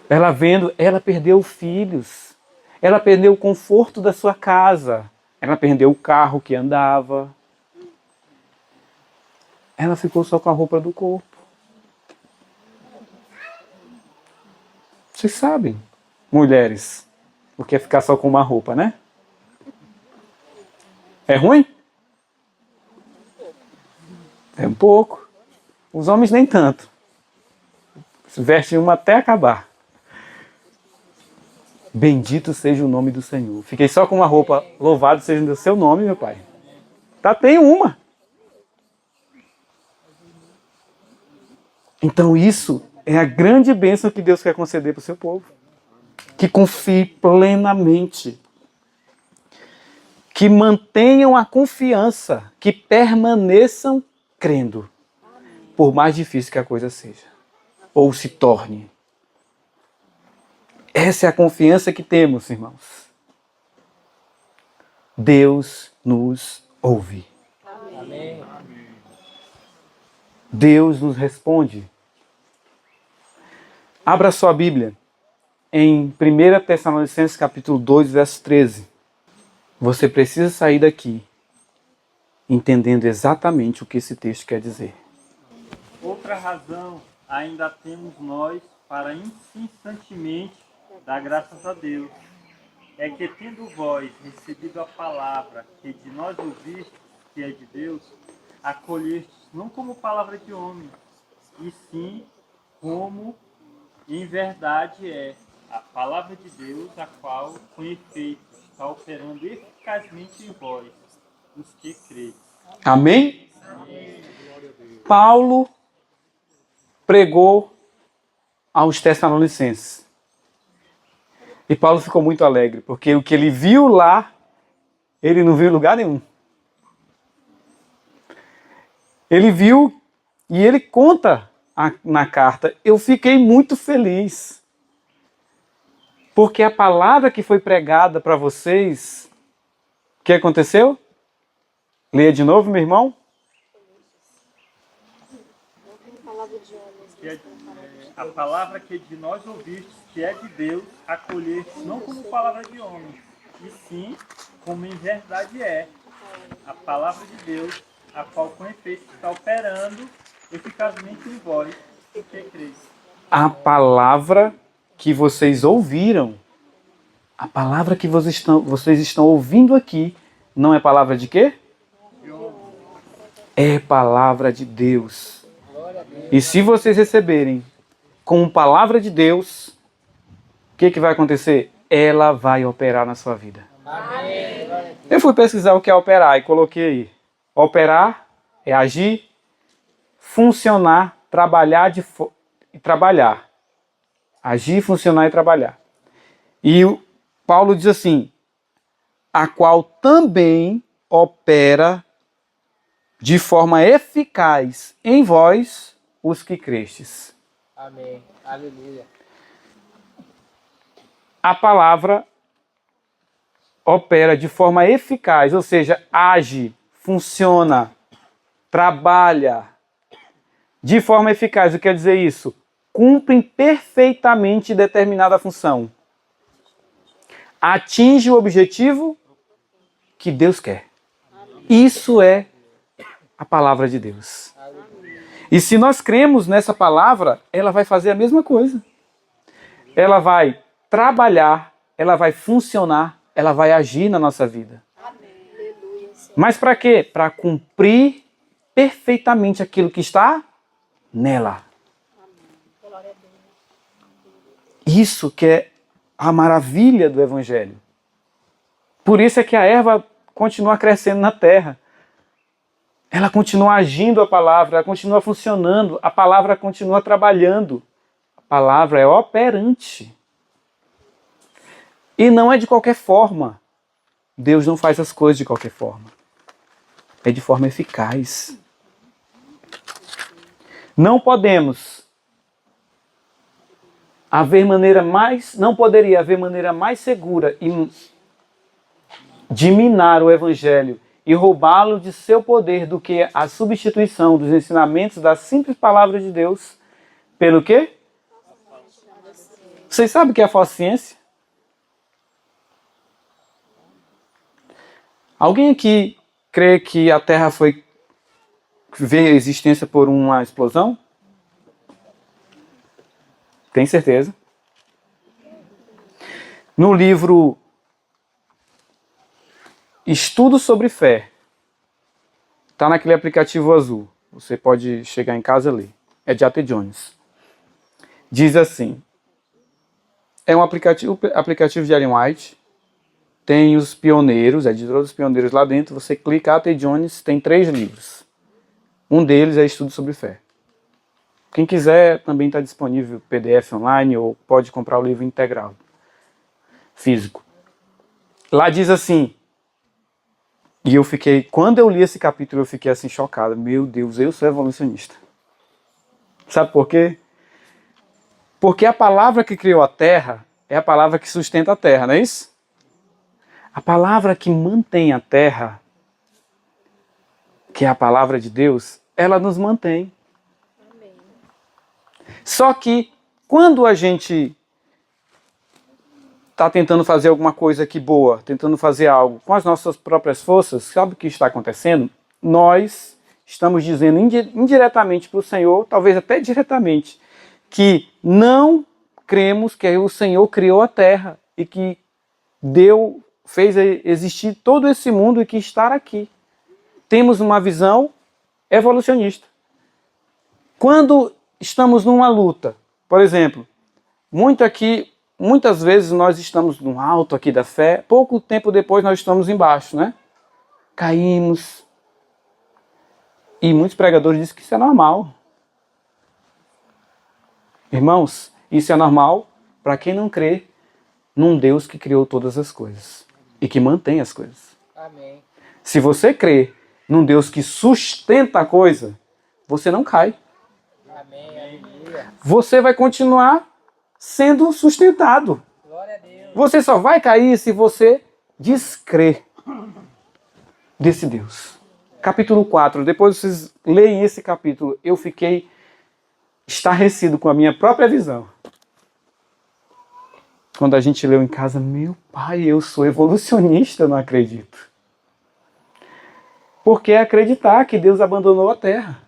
Ela perdeu filhos. Ela perdeu o conforto da sua casa. Ela perdeu o carro que andava. Ela ficou só com a roupa do corpo. Vocês sabem, mulheres, o que é ficar só com uma roupa, né? É ruim? É um pouco. Os homens nem tanto. Se veste uma até acabar. Bendito seja o nome do Senhor. Fiquei só com uma roupa. Louvado seja o seu nome, meu Pai. Tá, tem uma. Então isso é a grande bênção que Deus quer conceder para o seu povo. Que confie plenamente. Que mantenham a confiança. Que permaneçam crendo. Por mais difícil que a coisa seja. Ou se torne. Essa é a confiança que temos, irmãos. Deus nos ouve. Amém. Deus nos responde. Abra sua Bíblia em 1 Tessalonicenses capítulo 2, verso 13. Você precisa sair daqui entendendo exatamente o que esse texto quer dizer. Outra razão ainda temos nós para incessantemente dar graças a Deus, é que tendo vós recebido a palavra que de nós ouvistes, que é de Deus, acolhestes não como palavra de homem, e sim como em verdade é a palavra de Deus, a qual com efeito está operando eficazmente em vós, os que creem. Amém? Paulo pregou aos Tessalonicenses. E Paulo ficou muito alegre, porque o que ele viu lá, ele não viu em lugar nenhum. Ele viu e ele conta na carta, eu fiquei muito feliz. Porque a palavra que foi pregada para vocês, o que aconteceu? Leia de novo, meu irmão. A palavra que de nós ouvistes, que é de Deus, acolhestes não como palavra de homem, e sim como em verdade é a palavra de Deus, a qual com efeito está operando eficazmente em vós, que creis. A palavra que vocês ouviram, a palavra que vocês estão ouvindo aqui, não é palavra de quê? É palavra de Deus. E se vocês receberem como palavra de Deus, o que vai acontecer? Ela vai operar na sua vida. Amém. Eu fui pesquisar o que é operar e coloquei aí. Operar é agir, funcionar, trabalhar e trabalhar. Agir, funcionar e trabalhar. E o Paulo diz assim, a qual também opera de forma eficaz em vós os que crestes. Amém. Aleluia. A palavra opera de forma eficaz, ou seja, age, funciona, trabalha de forma eficaz. O que quer dizer isso? Cumprem perfeitamente determinada função. Atinge o objetivo que Deus quer. Isso é a palavra de Deus. E se nós cremos nessa palavra, ela vai fazer a mesma coisa. Ela vai trabalhar, ela vai funcionar, ela vai agir na nossa vida. Mas para quê? Para cumprir perfeitamente aquilo que está nela. Isso que é a maravilha do Evangelho. Por isso é que a erva continua crescendo na terra. Ela continua agindo a palavra, ela continua funcionando, a palavra continua trabalhando. A palavra é operante. E não é de qualquer forma. Deus não faz as coisas de qualquer forma. É de forma eficaz. Não poderia haver maneira mais segura de minar o Evangelho e roubá-lo de seu poder do que a substituição dos ensinamentos das simples palavras de Deus pelo quê? Vocês sabem o que é a falsa ciência? Alguém aqui crê que a Terra veio à existência por uma explosão? Tem certeza? No livro Estudo sobre Fé, está naquele aplicativo azul. Você pode chegar em casa e ler. É de A.T. Jones. Diz assim, é um aplicativo de Ellen White, tem os pioneiros, a editora dos pioneiros lá dentro, você clica A.T. Jones, tem 3 livros. Um deles é Estudo sobre Fé. Quem quiser também está disponível PDF online ou pode comprar o livro integral, físico. Lá diz assim, e eu fiquei, quando eu li esse capítulo eu fiquei assim chocado, meu Deus, eu sou evolucionista. Sabe por quê? Porque a palavra que criou a terra é a palavra que sustenta a terra, não é isso? A palavra que mantém a terra, que é a palavra de Deus, ela nos mantém. Amém. Só que quando a gente está tentando fazer alguma coisa aqui boa, tentando fazer algo com as nossas próprias forças, sabe o que está acontecendo? Nós estamos dizendo indiretamente para o Senhor, talvez até diretamente, que não cremos que o Senhor criou a terra e que fez existir todo esse mundo e que está aqui. Temos uma visão evolucionista. Quando estamos numa luta, por exemplo, muitas vezes nós estamos no alto aqui da fé, pouco tempo depois nós estamos embaixo, né? Caímos. E muitos pregadores dizem que isso é normal. Irmãos, isso é normal para quem não crê num Deus que criou todas as coisas e que mantém as coisas. Amém. Se você crê num Deus que sustenta a coisa, você não cai. Amém. Aleluia. Você vai continuar sendo sustentado. Glória a Deus. Você só vai cair se você descrer desse Deus. Capítulo 4, depois vocês leem esse capítulo, eu fiquei estarrecido com a minha própria visão. Quando a gente leu em casa, meu pai, eu sou evolucionista, eu não acredito. Porque é acreditar que Deus abandonou a terra.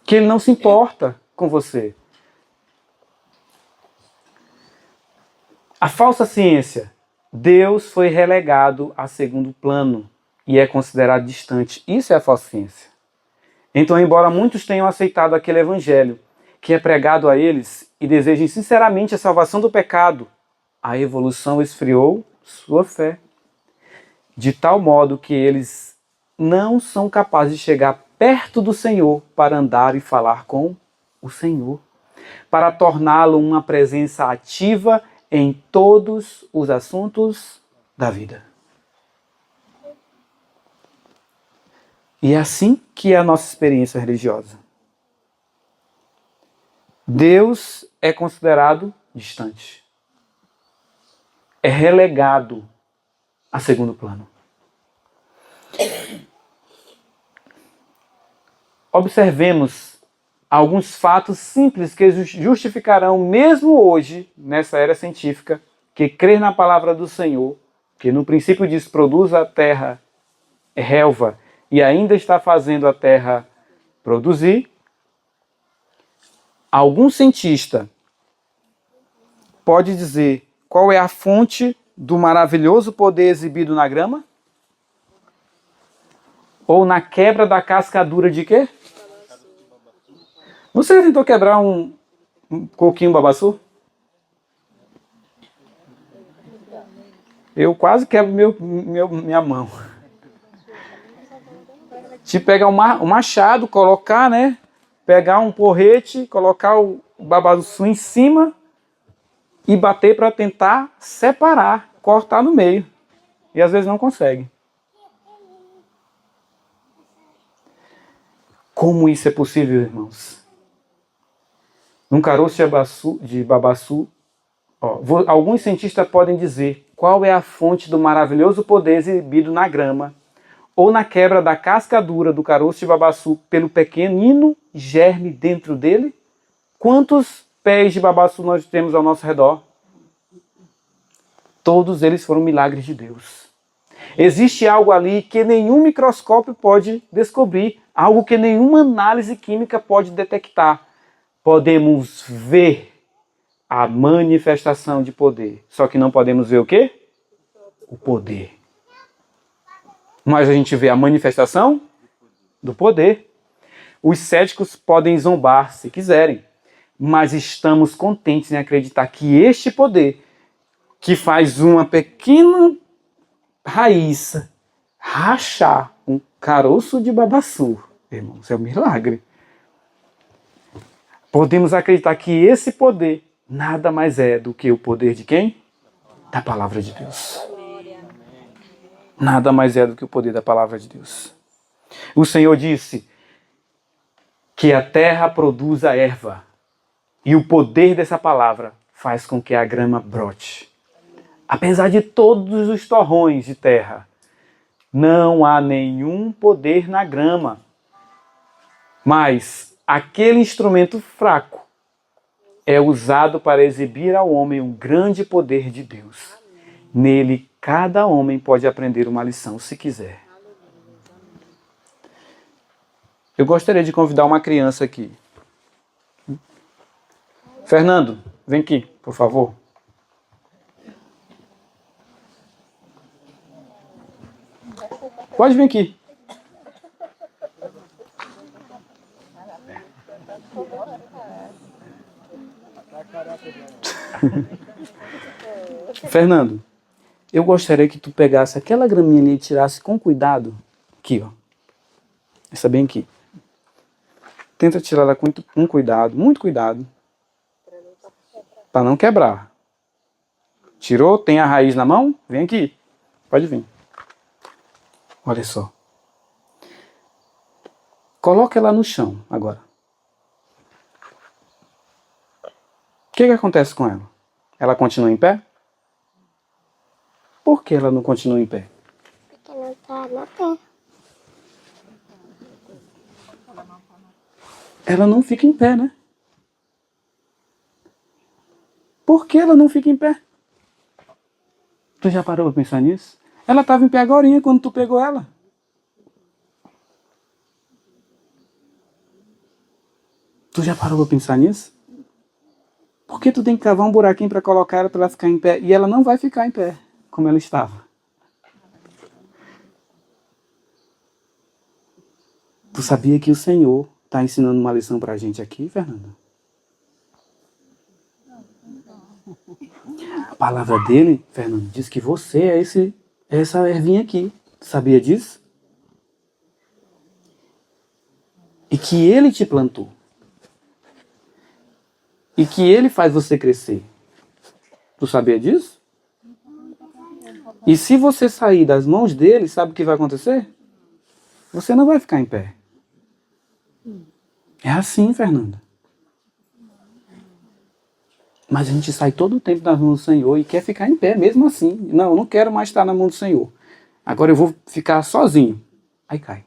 Que Ele não se importa com você. A falsa ciência. Deus foi relegado a segundo plano e é considerado distante. Isso é a falsa ciência. Então, embora muitos tenham aceitado aquele evangelho que é pregado a eles e desejem sinceramente a salvação do pecado, a evolução esfriou sua fé, de tal modo que eles não são capazes de chegar perto do Senhor para andar e falar com o Senhor, para torná-lo uma presença ativa em todos os assuntos da vida. E é assim que é a nossa experiência religiosa. Deus é considerado distante. É relegado a segundo plano. Observemos alguns fatos simples que justificarão, mesmo hoje, nessa era científica, que crer na palavra do Senhor, que no princípio diz, produz a terra relva, e ainda está fazendo a terra produzir. Algum cientista pode dizer qual é a fonte do maravilhoso poder exibido na grama? Ou na quebra da casca dura de quê? Você tentou quebrar um coquinho babaçu? Eu quase quebro minha mão. Se pegar um machado, colocar, né? Pegar um porrete, colocar o babaçu em cima e bater para tentar separar, cortar no meio. E às vezes não consegue. Como isso é possível, irmãos? Num caroço de babaçu, alguns cientistas podem dizer qual é a fonte do maravilhoso poder exibido na grama ou na quebra da casca dura do caroço de babaçu pelo pequenino germe dentro dele? Quantos pés de babaçu nós temos ao nosso redor? Todos eles foram milagres de Deus. Existe algo ali que nenhum microscópio pode descobrir, algo que nenhuma análise química pode detectar. Podemos ver a manifestação de poder, só que não podemos ver o quê? O poder. Mas a gente vê a manifestação do poder. Os céticos podem zombar se quiserem, mas estamos contentes em acreditar que este poder, que faz uma pequena raiz rachar um caroço de babaçu, irmãos, é um milagre. Podemos acreditar que esse poder nada mais é do que o poder de quem? Da palavra de Deus. Nada mais é do que o poder da palavra de Deus. O Senhor disse que a terra produz a erva, e o poder dessa palavra faz com que a grama brote. Apesar de todos os torrões de terra, não há nenhum poder na grama, mas aquele instrumento fraco é usado para exibir ao homem um grande poder de Deus. Nele, cada homem pode aprender uma lição, se quiser. Eu gostaria de convidar uma criança aqui. Fernando, vem aqui, por favor. Pode vir aqui. Fernando, eu gostaria que tu pegasse aquela graminha ali e tirasse com cuidado. Aqui, ó. Essa bem aqui. Tenta tirar ela com cuidado, muito cuidado. Para não quebrar. Tirou? Tem a raiz na mão? Vem aqui. Pode vir. Olha só. Coloca ela no chão agora. O que acontece com ela? Ela continua em pé? Por que ela não continua em pé? Porque não tá na terra. Ela não fica em pé, né? Por que ela não fica em pé? Tu já parou para pensar nisso? Ela estava em pé agorinha quando tu pegou ela. Tu já parou para pensar nisso? Por que tu tem que cavar um buraquinho para colocar ela para ela ficar em pé? E ela não vai ficar em pé, como ela estava. Tu sabia que o Senhor está ensinando uma lição para a gente aqui, Fernanda? A palavra dele, Fernando, diz que você é essa ervinha aqui. Sabia disso? E que ele te plantou. E que ele faz você crescer. Tu sabia disso? E se você sair das mãos dele, sabe o que vai acontecer? Você não vai ficar em pé. É assim, Fernanda. Mas a gente sai todo o tempo das mãos do Senhor e quer ficar em pé mesmo assim. Não, eu não quero mais estar na mão do Senhor. Agora eu vou ficar sozinho. Aí cai.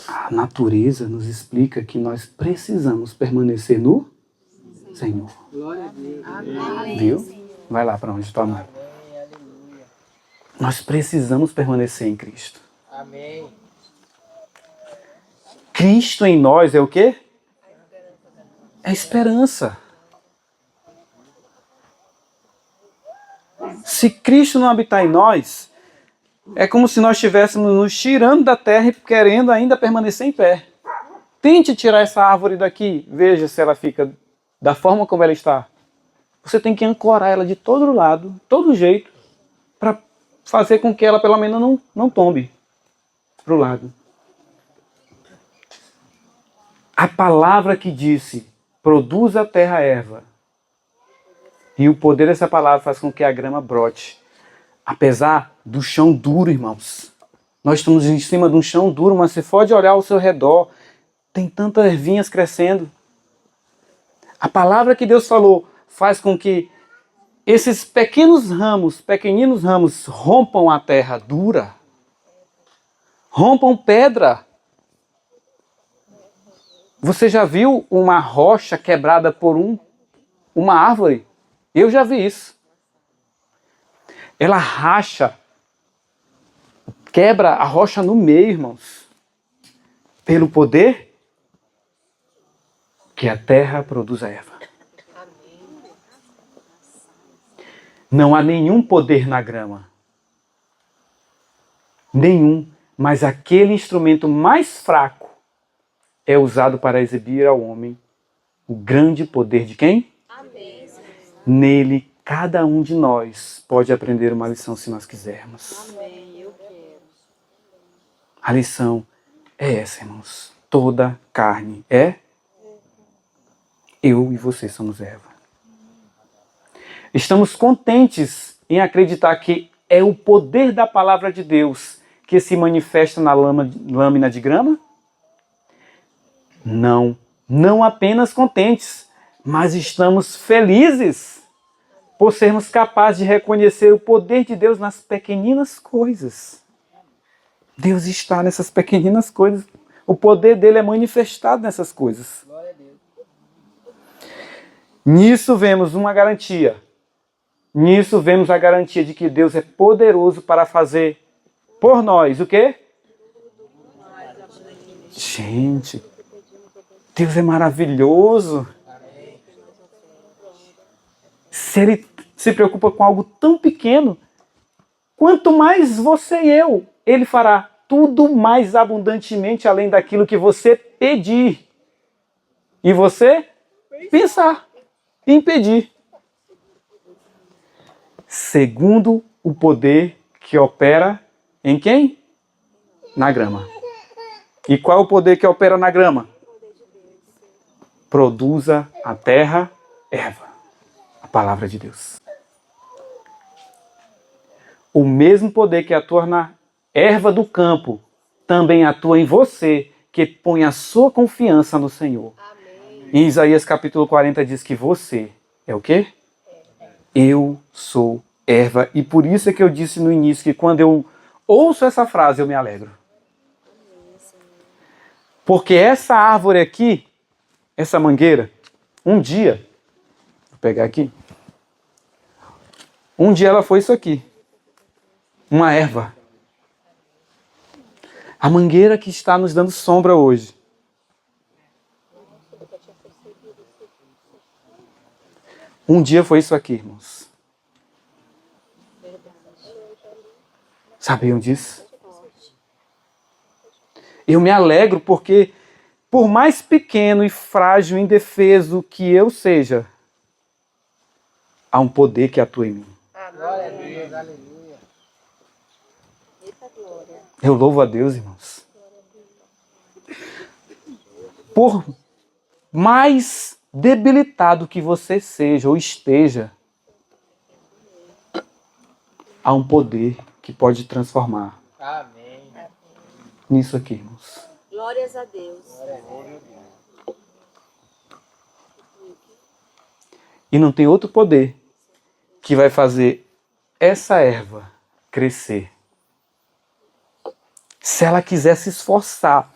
A natureza nos explica que nós precisamos permanecer no Senhor. Glória a Deus. Viu? Vai lá para onde tua mãe. Nós precisamos permanecer em Cristo. Amém. Cristo em nós é o quê? É esperança. Se Cristo não habitar em nós, é como se nós estivéssemos nos tirando da terra e querendo ainda permanecer em pé. Tente tirar essa árvore daqui, veja se ela fica da forma como ela está. Você tem que ancorar ela de todo lado, todo jeito, para fazer com que ela pelo menos não tombe para o lado. A palavra que disse, produz a terra erva. E o poder dessa palavra faz com que a grama brote. Apesar do chão duro, irmãos. Nós estamos em cima de um chão duro, mas você pode olhar ao seu redor. Tem tantas ervinhas crescendo. A palavra que Deus falou faz com que esses pequeninos ramos rompam a terra dura. Rompam pedra. Você já viu uma rocha quebrada por uma árvore? Eu já vi isso. Ela racha, quebra a rocha no meio, irmãos. Pelo poder que a terra produz a erva. Não há nenhum poder na grama. Nenhum. Mas aquele instrumento mais fraco é usado para exibir ao homem o grande poder de quem? Amém. Nele, cada um de nós pode aprender uma lição se nós quisermos. Amém. Eu quero. A lição é essa, irmãos. Toda carne é. Eu e você somos erva. Estamos contentes em acreditar que é o poder da palavra de Deus que se manifesta na lâmina de grama? Não. Não apenas contentes, mas estamos felizes por sermos capazes de reconhecer o poder de Deus nas pequeninas coisas. Deus está nessas pequeninas coisas. O poder dele é manifestado nessas coisas. Glória a Deus. Nisso vemos uma garantia. Nisso vemos a garantia de que Deus é poderoso para fazer por nós o quê? Gente, Deus é maravilhoso. Se Ele se preocupa com algo tão pequeno, quanto mais você e eu, Ele fará tudo mais abundantemente além daquilo que você pedir. E você pensar em pedir. Segundo o poder que opera em quem? Na grama. E qual é o poder que opera na grama? Produza a terra erva. A palavra de Deus. O mesmo poder que atua na erva do campo também atua em você, que põe a sua confiança no Senhor. Amém. Em Isaías capítulo 40 diz que você é o quê? Eu sou erva. E por isso é que eu disse no início que quando eu ouço essa frase eu me alegro. Porque essa árvore aqui, essa mangueira, um dia, vou pegar aqui, um dia ela foi isso aqui, uma erva. A mangueira que está nos dando sombra hoje. Um dia foi isso aqui, irmãos. Sabiam disso? Eu me alegro porque, por mais pequeno e frágil e indefeso que eu seja, há um poder que atua em mim. Glória a Deus. Aleluia. Eita glória. Eu louvo a Deus, irmãos. Por mais debilitado que você seja ou esteja, há um poder que pode transformar Amém. nisso aqui, irmãos. Glórias a Deus. E não tem outro poder que vai fazer essa erva crescer. Se ela quiser se esforçar,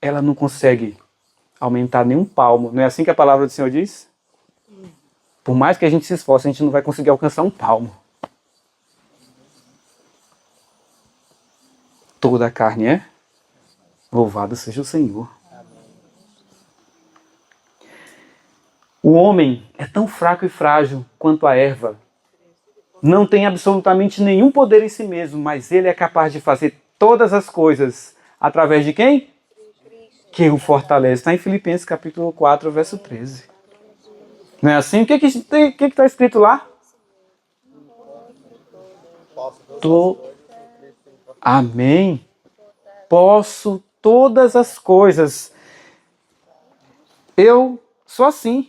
ela não consegue aumentar nem um palmo. Não é assim que a palavra do Senhor diz? Por mais que a gente se esforce, a gente não vai conseguir alcançar um palmo. Toda a carne é? Louvado seja o Senhor. O homem é tão fraco e frágil quanto a erva. Não tem absolutamente nenhum poder em si mesmo, mas ele é capaz de fazer todas as coisas através de quem? Que o fortalece. Está em Filipenses capítulo 4, verso 13. Não é assim? O que está escrito lá? Amém. Posso todas as coisas. Eu sou assim.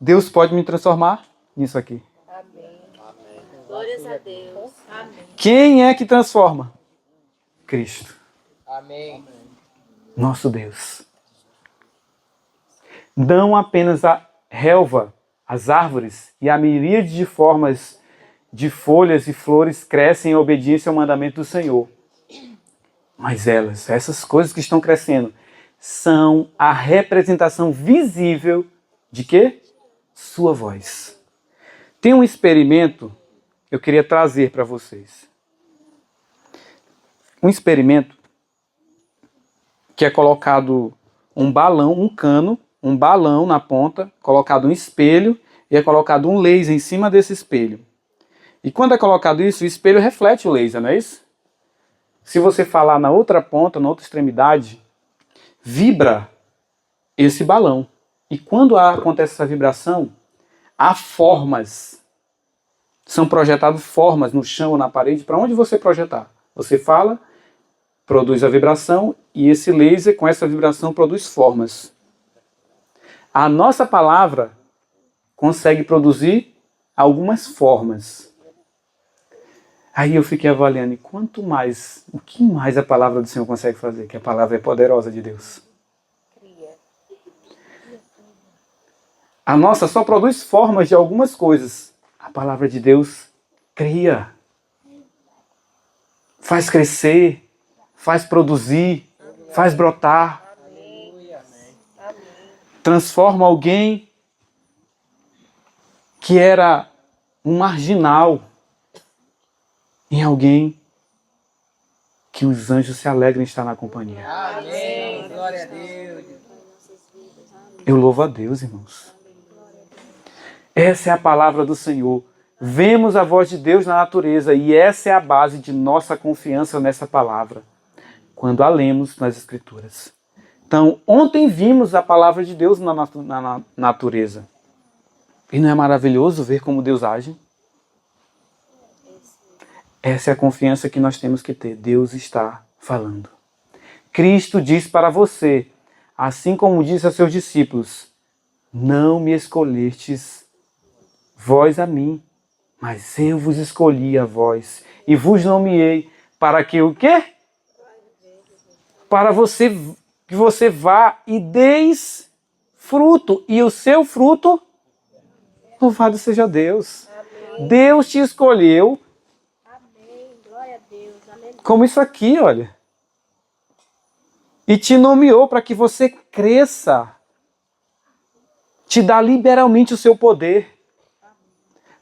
Deus pode me transformar nisso aqui. Amém. Glórias a Deus. Amém. Quem é que transforma? Cristo. Amém. Nosso Deus. Não apenas a relva, as árvores e a miríade de formas de folhas e flores crescem em obediência ao mandamento do Senhor. Mas essas coisas que estão crescendo, são a representação visível de quê? Sua voz. Tem um experimento que eu queria trazer para vocês. Um experimento que é colocado um balão, um cano, um balão na ponta, colocado um espelho e é colocado um laser em cima desse espelho. E quando é colocado isso, o espelho reflete o laser, não é isso? Se você falar na outra ponta, na outra extremidade, vibra esse balão. E quando acontece essa vibração, há formas. São projetadas formas no chão ou na parede para onde você projetar. Você fala, produz a vibração e esse laser com essa vibração produz formas. A nossa palavra consegue produzir algumas formas. Aí eu fiquei avaliando, e quanto mais, o que mais a palavra do Senhor consegue fazer? Que a palavra é poderosa de Deus. A nossa só produz formas de algumas coisas. A palavra de Deus cria, faz crescer, faz produzir, faz brotar, transforma alguém que era um marginal em alguém que os anjos se alegram em estar na companhia. Amém. Glória a Deus. Eu louvo a Deus, irmãos. Essa é a palavra do Senhor. Vemos a voz de Deus na natureza e essa é a base de nossa confiança nessa palavra, quando a lemos nas Escrituras. Então, ontem vimos a palavra de Deus na natureza. E não é maravilhoso ver como Deus age? Essa é a confiança que nós temos que ter. Deus está falando. Cristo diz para você, assim como disse a seus discípulos, não me escolhestes vós a mim, mas eu vos escolhi a vós e vos nomeei para que o quê? Para que você vá e deis fruto, e o seu fruto, louvado seja Deus. Amém. Deus te escolheu. Amém. Glória a Deus. Aleluia. Como isso aqui, olha. E te nomeou para que você cresça. Te dá liberalmente o seu poder.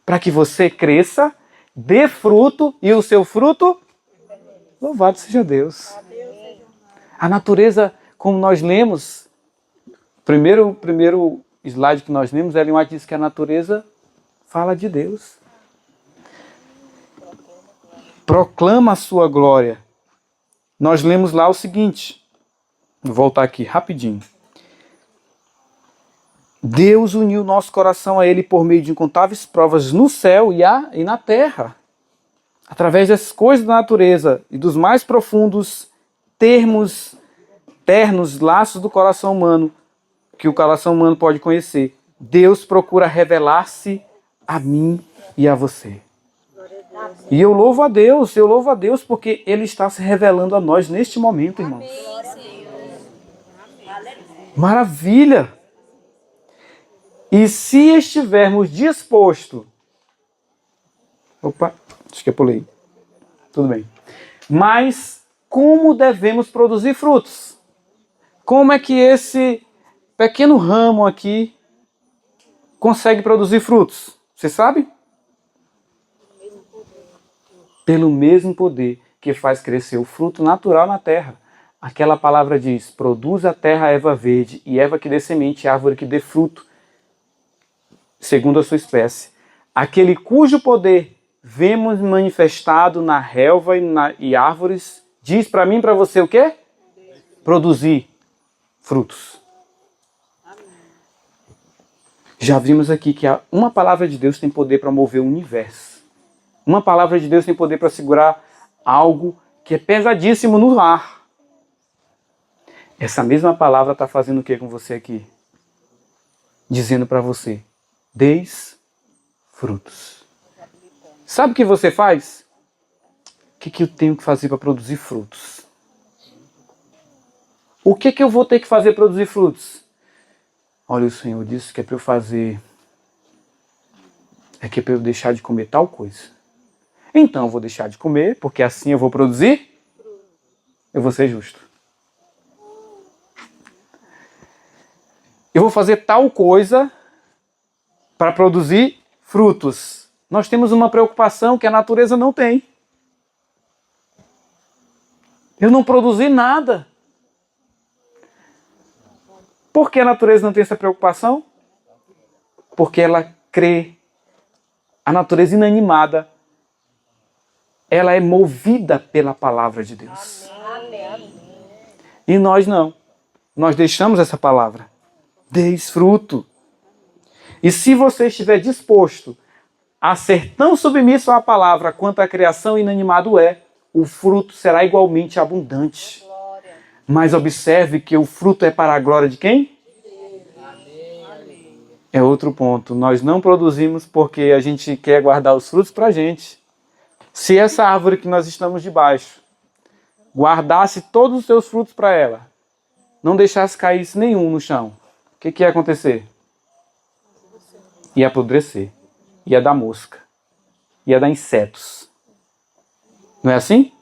Para que você cresça, dê fruto e o seu fruto, louvado seja Deus. A natureza, como nós lemos, primeiro slide que nós lemos, Ellen White diz que a natureza fala de Deus. Proclama a sua glória. Nós lemos lá o seguinte, vou voltar aqui rapidinho. Deus uniu nosso coração a Ele por meio de incontáveis provas no céu e na terra. Através das coisas da natureza e dos mais profundos ternos laços do coração humano, que o coração humano pode conhecer, Deus procura revelar-se a mim e a você. E eu louvo a Deus porque Ele está se revelando a nós neste momento, irmãos. Maravilha! E se estivermos dispostos... Opa, acho que eu pulei. Tudo bem. Mas como devemos produzir frutos? Como é que esse pequeno ramo aqui consegue produzir frutos? Você sabe? Pelo mesmo poder que faz crescer o fruto natural na terra. Aquela palavra diz, produz a terra erva verde e erva que dê semente, árvore que dê fruto, segundo a sua espécie. Aquele cujo poder vemos manifestado na relva e árvores, diz para mim e para você o quê? Produzir frutos. Já vimos aqui que uma palavra de Deus tem poder para mover o universo. Uma palavra de Deus tem poder para segurar algo que é pesadíssimo no ar. Essa mesma palavra está fazendo o que com você aqui? Dizendo para você, deis frutos. Sabe o que você faz? O que eu tenho que fazer para produzir frutos? O que eu vou ter que fazer para produzir frutos? Olha, o Senhor disse que é para eu fazer... É que é para eu deixar de comer tal coisa. Então eu vou deixar de comer, porque assim eu vou produzir. Eu vou ser justo. Eu vou fazer tal coisa para produzir frutos. Nós temos uma preocupação que a natureza não tem. Eu não produzi nada. Por que a natureza não tem essa preocupação? Porque ela crê. A natureza inanimada, ela é movida pela palavra de Deus. Amém. E nós não. nós deixamos essa palavra. Deis fruto. E se você estiver disposto a ser tão submisso à palavra quanto a criação inanimada é, o fruto será igualmente abundante. Mas observe que o fruto é para a glória de quem? É outro ponto. Nós não produzimos porque a gente quer guardar os frutos para a gente. Se essa árvore que nós estamos debaixo guardasse todos os seus frutos para ela, não deixasse cair nenhum no chão, o que ia acontecer? Ia apodrecer. Ia dar mosca. Ia dar insetos. Não é assim?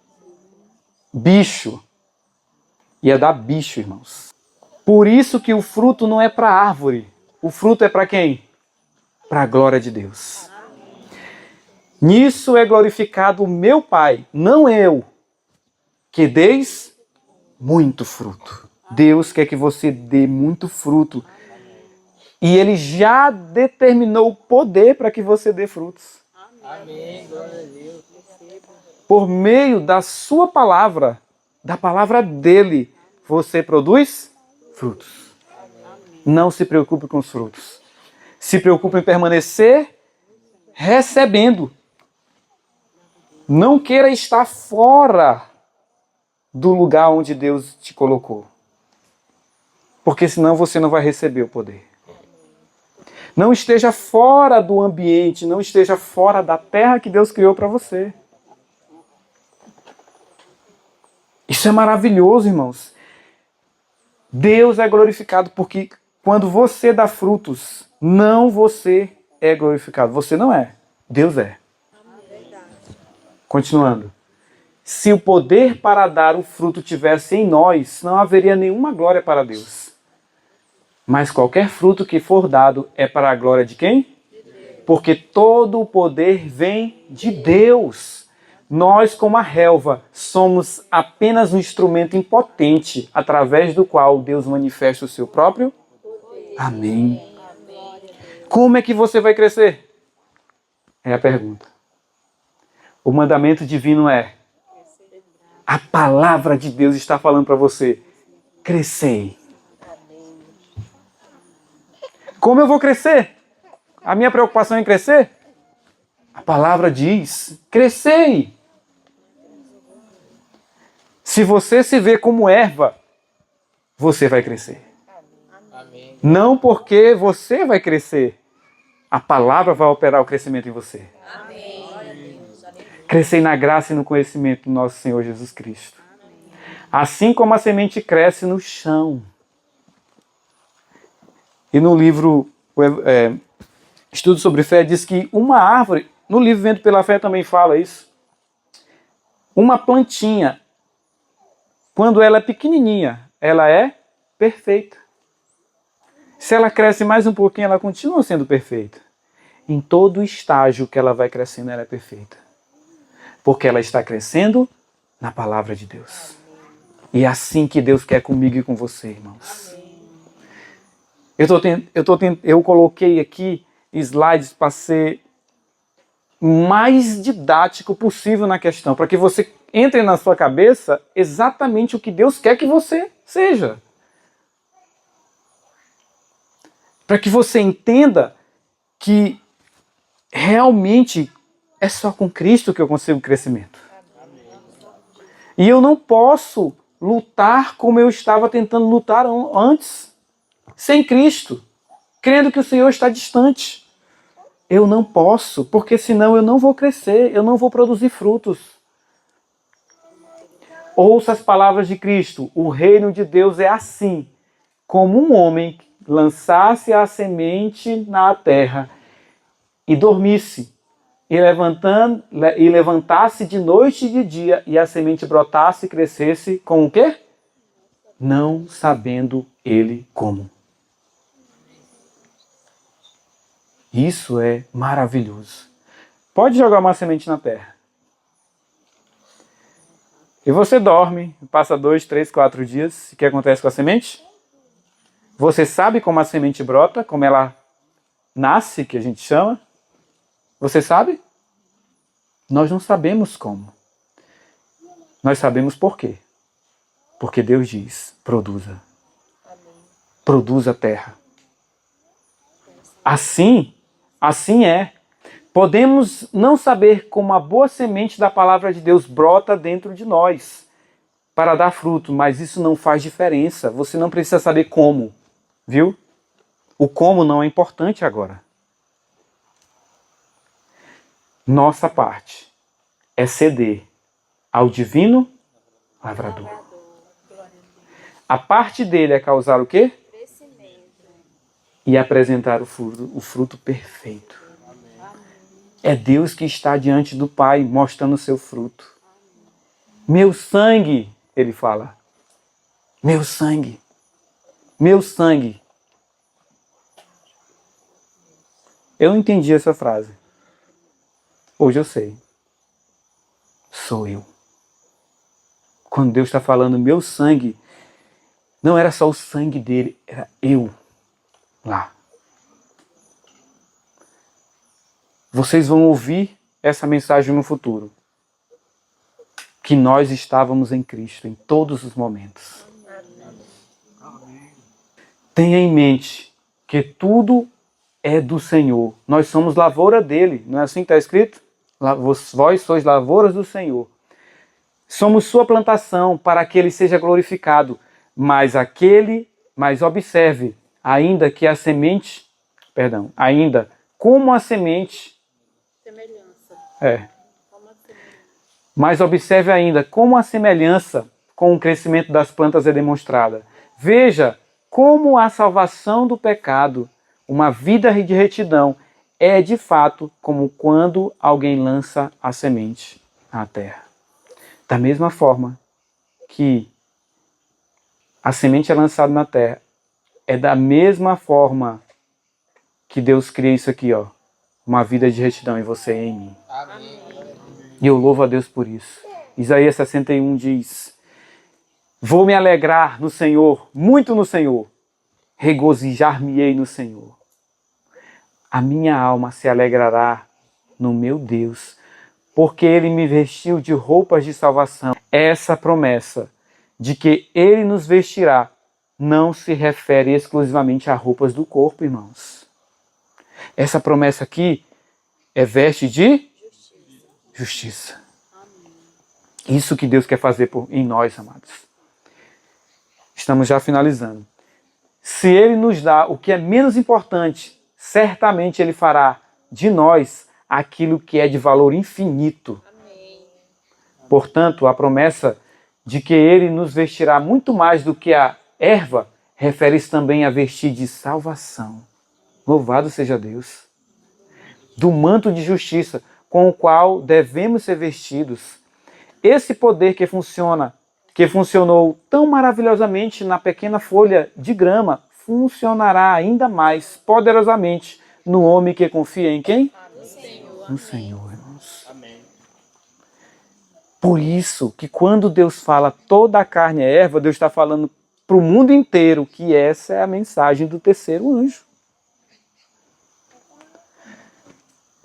Bicho. Ia dar bicho, irmãos. Por isso que o fruto não é para a árvore. O fruto é para quem? Para a glória de Deus. Nisso é glorificado o meu Pai, não eu, que deis muito fruto. Deus quer que você dê muito fruto. E Ele já determinou o poder para que você dê frutos. Amém. Glória a Deus. Por meio da sua palavra, da palavra dele, você produz frutos. Não se preocupe com os frutos. Se preocupe em permanecer recebendo. Não queira estar fora do lugar onde Deus te colocou. Porque senão você não vai receber o poder. Não esteja fora do ambiente, não esteja fora da terra que Deus criou para você. Isso é maravilhoso, irmãos. Deus é glorificado porque quando você dá frutos, não você é glorificado. Você não é. Deus é. Continuando. Se o poder para dar o fruto tivesse em nós, não haveria nenhuma glória para Deus. Mas qualquer fruto que for dado é para a glória de quem? Porque todo o poder vem de Deus. Nós, como a relva, somos apenas um instrumento impotente através do qual Deus manifesta o seu próprio Amém. Como é que você vai crescer? É a pergunta. O mandamento divino é: a palavra de Deus está falando para você, crescei. Como eu vou crescer? A minha preocupação é em crescer? A palavra diz, crescei. Se você se vê como erva, você vai crescer. Amém. Não porque você vai crescer, a palavra vai operar o crescimento em você. Amém. Crescei na graça e no conhecimento do nosso Senhor Jesus Cristo. Assim como a semente cresce no chão. E no livro Estudo sobre Fé diz que uma árvore, no livro Vendo pela Fé também fala isso, uma plantinha, quando ela é pequenininha, ela é perfeita. Se ela cresce mais um pouquinho, ela continua sendo perfeita. Em todo estágio que ela vai crescendo, ela é perfeita. Porque ela está crescendo na palavra de Deus. E é assim que Deus quer comigo e com você, irmãos. Eu coloquei aqui slides para ser mais didático possível na questão, para que você entre na sua cabeça exatamente o que Deus quer que você seja. Para que você entenda que realmente é só com Cristo que eu consigo crescimento. E eu não posso lutar como eu estava tentando lutar antes, sem Cristo, crendo que o Senhor está distante. Eu não posso, porque senão eu não vou crescer, eu não vou produzir frutos. Ouça as palavras de Cristo. O reino de Deus é assim, como um homem lançasse a semente na terra e dormisse, e levantasse de noite e de dia, e a semente brotasse e crescesse com o quê? Não sabendo ele como. Isso é maravilhoso. Pode jogar uma semente na terra. E você dorme, passa 2, 3, 4 dias. O que acontece com a semente? Você sabe como a semente brota, como ela nasce, que a gente chama? Você sabe? Nós não sabemos como. Nós sabemos por quê. Porque Deus diz, produza. produz a terra. Assim é. Podemos não saber como a boa semente da palavra de Deus brota dentro de nós para dar fruto, mas isso não faz diferença. Você não precisa saber como, viu? O como não é importante agora. Nossa parte é ceder ao divino lavrador. A parte dele é causar o quê? E apresentar o fruto perfeito. É Deus que está diante do Pai, mostrando o seu fruto. Meu sangue, ele fala. Meu sangue. Meu sangue. Eu não entendi essa frase. Hoje eu sei. Sou eu. Quando Deus está falando meu sangue, não era só o sangue dele, era eu lá. Vocês vão ouvir essa mensagem no futuro. Que nós estávamos em Cristo em todos os momentos. Tenha em mente que tudo é do Senhor. Nós somos lavoura dele. Não é assim que está escrito? Vós sois lavouras do Senhor. Somos sua plantação para que ele seja glorificado. Mas observe, ainda como a semente. Semelhança. Mas observe ainda como a semelhança com o crescimento das plantas é demonstrada. Veja como a salvação do pecado, uma vida de retidão, é de fato como quando alguém lança a semente à terra. Da mesma forma que a semente é lançada na terra, é da mesma forma que Deus cria isso aqui, ó, uma vida de retidão em você e em mim. Amém. E eu louvo a Deus por isso. Isaías 61 diz: vou me alegrar no Senhor, muito no Senhor, regozijar-me-ei no Senhor. A minha alma se alegrará no meu Deus, porque Ele me vestiu de roupas de salvação. Essa promessa de que Ele nos vestirá não se refere exclusivamente a roupas do corpo, irmãos. Essa promessa aqui é veste de justiça. Isso que Deus quer fazer em nós, amados. Estamos já finalizando. Se Ele nos dá o que é menos importante, certamente Ele fará de nós aquilo que é de valor infinito. Amém. Portanto, a promessa de que Ele nos vestirá muito mais do que a erva refere-se também a vestir de salvação. Louvado seja Deus. Do manto de justiça com o qual devemos ser vestidos. Esse poder que funcionou tão maravilhosamente na pequena folha de grama, funcionará ainda mais poderosamente no homem que confia em quem? No Senhor. No Senhor, irmãos. Amém. Por isso que quando Deus fala toda a carne é erva, Deus está falando para o mundo inteiro que essa é a mensagem do terceiro anjo.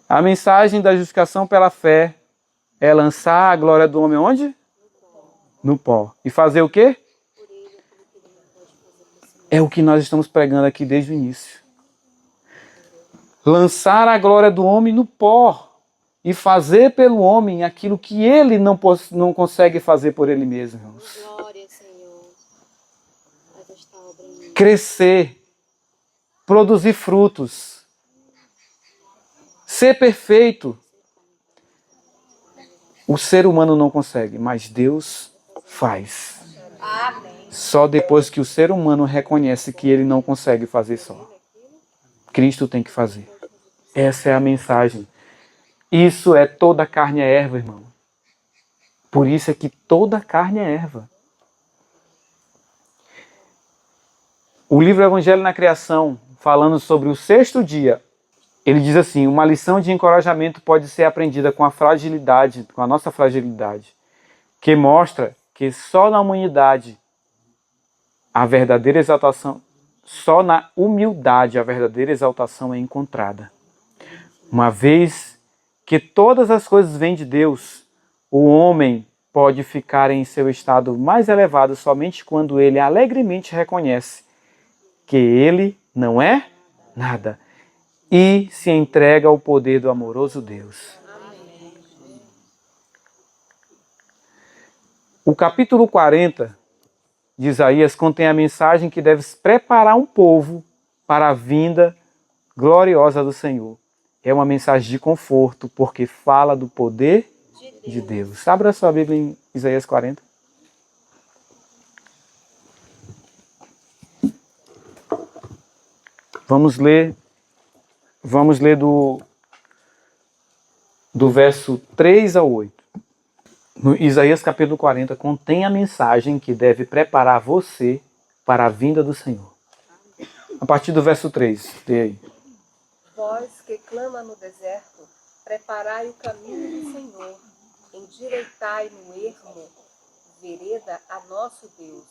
A mensagem da justificação pela fé é lançar a glória do homem onde? No pó. E fazer o quê? É o que nós estamos pregando aqui desde o início. Lançar a glória do homem no pó e fazer pelo homem aquilo que ele não consegue fazer por ele mesmo, irmãos. Glória, Senhor. Faz esta obra em mim. Crescer, produzir frutos, ser perfeito. O ser humano não consegue, mas Deus faz. Amém. Só depois que o ser humano reconhece que ele não consegue fazer só. Cristo tem que fazer. Essa é a mensagem. Isso é toda carne é erva, irmão. Por isso é que toda carne é erva. O livro Evangelho na Criação, falando sobre o sexto dia, ele diz assim: uma lição de encorajamento pode ser aprendida com a fragilidade, com a nossa fragilidade, que mostra que só na humanidade a verdadeira exaltação, só na humildade a verdadeira exaltação é encontrada. Uma vez que todas as coisas vêm de Deus, o homem pode ficar em seu estado mais elevado somente quando ele alegremente reconhece que ele não é nada e se entrega ao poder do amoroso Deus. O capítulo 40 de Isaías contém a mensagem que deve preparar um povo para a vinda gloriosa do Senhor. É uma mensagem de conforto, porque fala do poder de Deus. Abra sua Bíblia em Isaías 40. Vamos ler do verso 3 ao 8. No Isaías capítulo 40 contém a mensagem que deve preparar você para a vinda do Senhor. A partir do verso 3, lê aí. Vós que clama no deserto, preparai o caminho do Senhor, endireitai no ermo vereda a nosso Deus.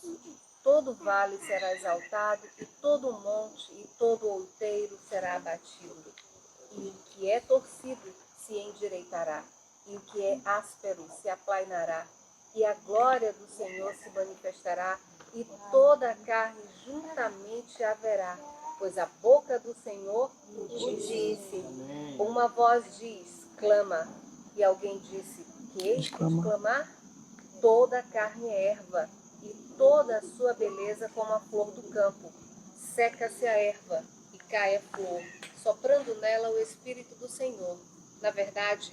Todo vale será exaltado, e todo monte e todo outeiro será abatido. E o que é torcido se endireitará, e o que é áspero se aplainará, e a glória do Senhor se manifestará, e toda a carne juntamente haverá, pois a boca do Senhor o disse. Uma voz diz, clama, e alguém disse, que hei de clamar? Toda a carne é erva, e toda a sua beleza como a flor do campo. Seca-se a erva, e cai a flor, soprando nela o Espírito do Senhor. Na verdade,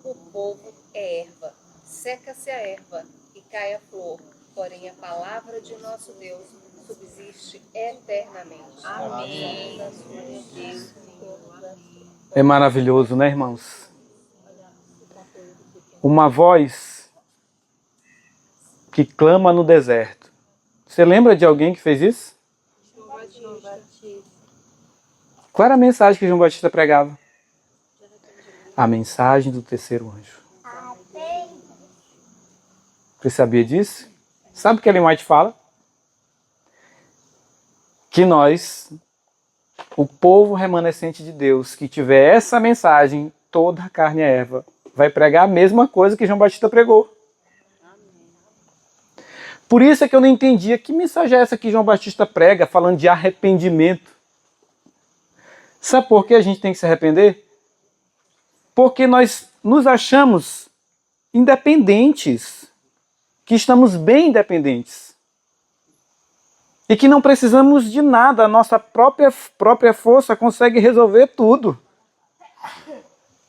o povo é erva. Seca-se a erva, e cai a flor, porém a palavra de nosso Deus subsiste eternamente. Amém. É maravilhoso, né, irmãos? Uma voz que clama no deserto. Você lembra de alguém que fez isso? João Batista. Qual era a mensagem que João Batista pregava? A mensagem do terceiro anjo. Você sabia disso? Sabe o que Ellen White fala? Que nós, o povo remanescente de Deus, que tiver essa mensagem, toda a carne é erva, vai pregar a mesma coisa que João Batista pregou. Por isso é que eu não entendia que mensagem é essa que João Batista prega, falando de arrependimento. Sabe por que a gente tem que se arrepender? Porque nós nos achamos independentes, que estamos bem independentes. E que não precisamos de nada, a nossa própria força consegue resolver tudo.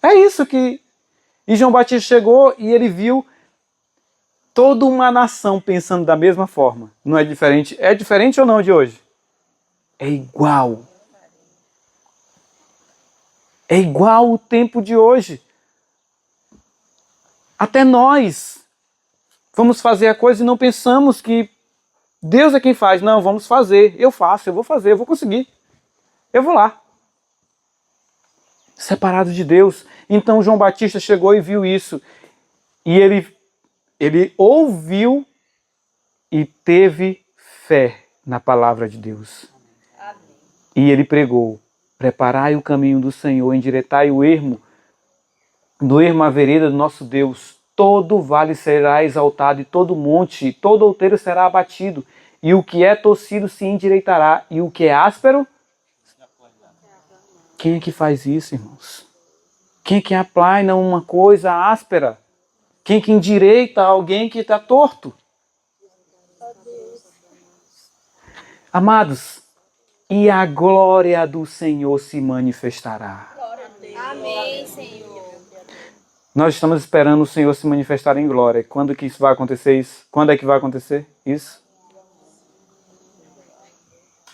É isso que... E João Batista chegou e ele viu toda uma nação pensando da mesma forma. Não é diferente? É diferente ou não de hoje? É igual. É igual o tempo de hoje. Até nós vamos fazer a coisa e não pensamos que Deus é quem faz. Não, vamos fazer. Eu faço, eu vou fazer, eu vou conseguir. Eu vou lá. Separado de Deus. Então João Batista chegou e viu isso. E ele ouviu e teve fé na palavra de Deus. Amém. E ele pregou: preparai o caminho do Senhor, endireitai o ermo, do ermo a vereda do nosso Deus. Todo vale será exaltado, e todo monte, e todo outeiro será abatido. E o que é torcido se endireitará, e o que é áspero... Quem é que faz isso, irmãos? Quem é que aplaina uma coisa áspera? Quem é que endireita alguém que está torto? Amados, e a glória do Senhor se manifestará. Amém, Senhor. Nós estamos esperando o Senhor se manifestar em glória. Quando que isso vai acontecer? Isso? Quando é que vai acontecer isso?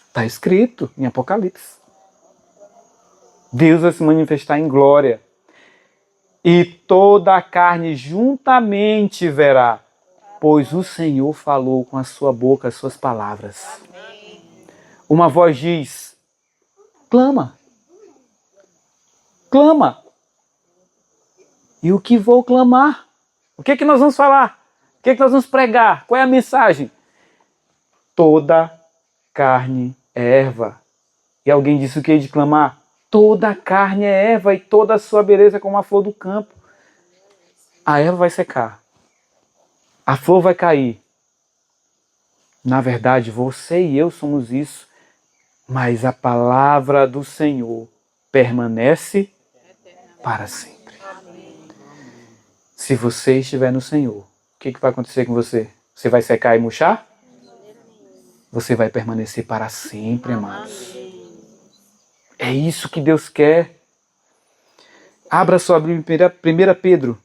Está escrito em Apocalipse. Deus vai se manifestar em glória. E toda a carne juntamente verá, pois o Senhor falou com a sua boca as suas palavras. Amém. Uma voz diz: clama. Clama. E o que vou clamar? O que é que nós vamos falar? O que é que nós vamos pregar? Qual é a mensagem? Toda carne é erva. E alguém disse o que é de clamar? Toda a carne é erva e toda a sua beleza é como a flor do campo. A erva vai secar. A flor vai cair. Na verdade, você e eu somos isso. mas a palavra do Senhor permanece para sempre. Se você estiver no Senhor, o que vai acontecer com você? Você vai secar e murchar? Você vai permanecer para sempre, amados. É isso que Deus quer. Abra sua Bíblia em 1 Pedro.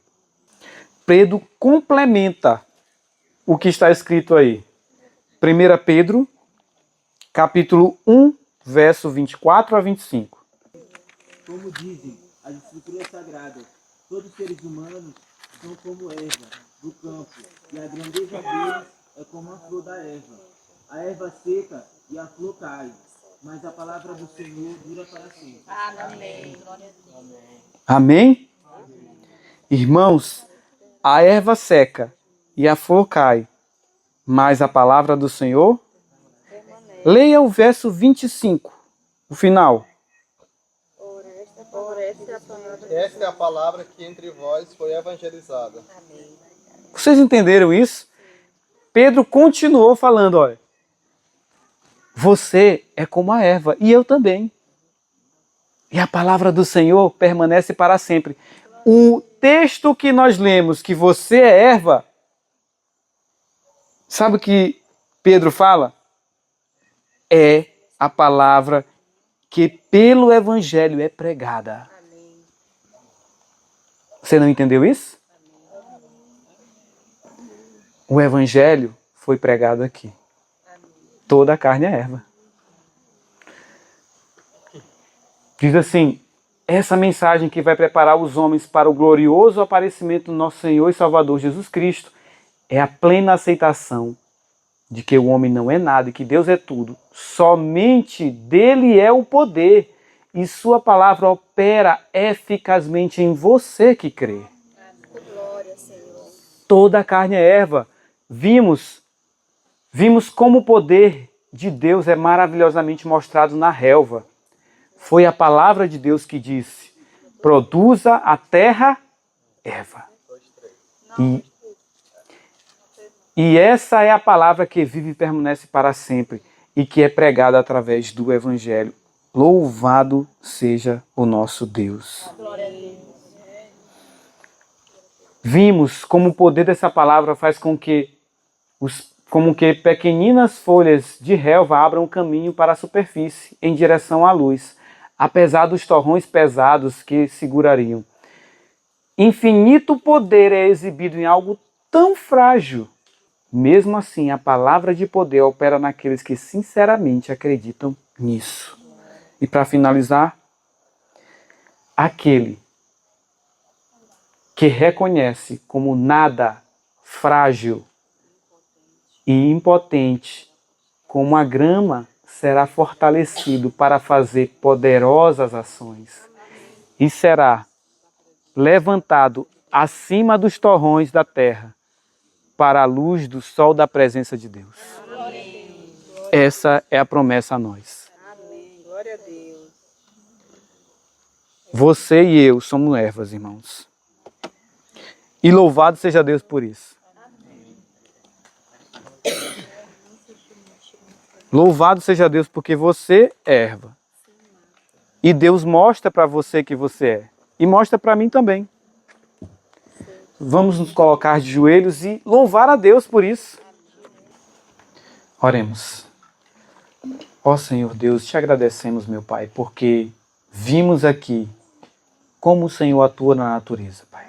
Pedro complementa o que está escrito aí. 1 Pedro, capítulo 1, verso 24 a 25. Como dizem as escrituras sagradas, todos os seres humanos são como erva do campo, e a grandeza deles é como a flor da erva. A erva seca e a flor cai, mas a palavra do Senhor dura para sempre. Amém. Amém? Irmãos, a erva seca e a flor cai, mas a palavra do Senhor? Leia o verso 25, o final. Esta é a palavra que entre vós foi evangelizada. Vocês entenderam isso? Pedro continuou falando, olha. Você é como a erva, e eu também. E a palavra do Senhor permanece para sempre. O texto que nós lemos, que você é erva, sabe o que Pedro fala? É a palavra que pelo Evangelho é pregada. Você não entendeu isso? O Evangelho foi pregado aqui. Toda a carne é erva. Diz assim, essa mensagem que vai preparar os homens para o glorioso aparecimento do nosso Senhor e Salvador Jesus Cristo é a plena aceitação de que o homem não é nada e que Deus é tudo. Somente dele é o poder e sua palavra opera eficazmente em você que crê. Glória, Senhor. Toda a carne é erva. Vimos como o poder de Deus é maravilhosamente mostrado na relva. Foi a palavra de Deus que disse, produza a terra erva. E essa é a palavra que vive e permanece para sempre e que é pregada através do Evangelho. Louvado seja o nosso Deus. Glória a Deus. Vimos como o poder dessa palavra faz com que pequeninas folhas de relva abram caminho para a superfície em direção à luz, apesar dos torrões pesados que segurariam. Infinito poder é exibido em algo tão frágil. Mesmo assim, a palavra de poder opera naqueles que sinceramente acreditam nisso. E para finalizar, aquele que reconhece como nada, frágil e impotente, como a grama, será fortalecido para fazer poderosas ações e será levantado acima dos torrões da terra para a luz do sol da presença de Deus. Essa é a promessa a nós. Amém. Glória a Deus. Você e eu somos ervas, irmãos. E louvado seja Deus por isso. Louvado seja Deus porque você é erva. E Deus mostra para você que você é. E mostra para mim também. Vamos nos colocar de joelhos e louvar a Deus por isso. Oremos. Ó Senhor Deus, te agradecemos, meu Pai, porque vimos aqui como o Senhor atua na natureza, Pai.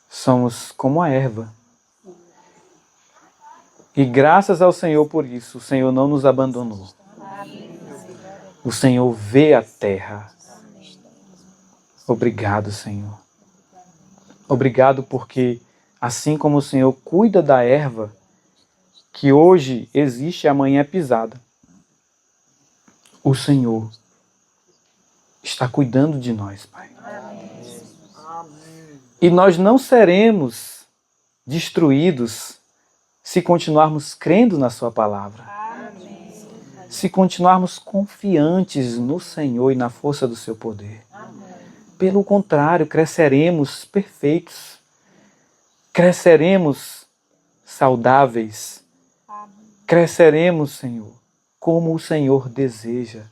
Somos como a erva. E graças ao Senhor por isso, o Senhor não nos abandonou. O Senhor vê a terra. Obrigado, Senhor. Obrigado porque, assim como o Senhor cuida da erva, que hoje existe e amanhã é pisada, o Senhor está cuidando de nós, Pai. E nós não seremos destruídos se continuarmos crendo na sua palavra. Se continuarmos confiantes no Senhor e na força do seu poder. Pelo contrário, cresceremos perfeitos. Cresceremos saudáveis. Cresceremos, Senhor, como o Senhor deseja.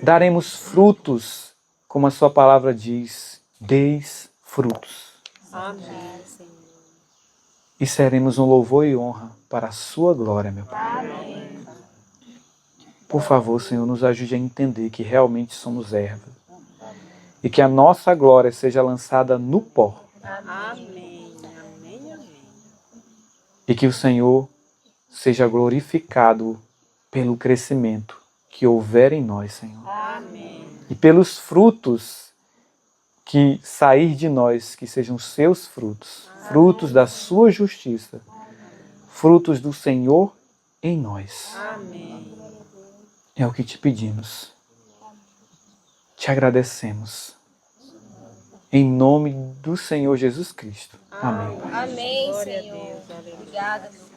Daremos frutos, como a sua palavra diz, deis frutos. Amém, Senhor. E seremos um louvor e honra para a sua glória, meu Pai. Amém. Por favor, Senhor, nos ajude a entender que realmente somos ervas. E que a nossa glória seja lançada no pó. Amém. Amém. Amém. E que o Senhor seja glorificado pelo crescimento que houver em nós, Senhor. Amém. E pelos frutos que sair de nós, que sejam seus frutos. Frutos da sua justiça. Frutos do Senhor em nós. Amém. É o que te pedimos. Te agradecemos. Em nome do Senhor Jesus Cristo. Amém. Amém, Glória a Senhor. Deus. Aleluia. Obrigada, meu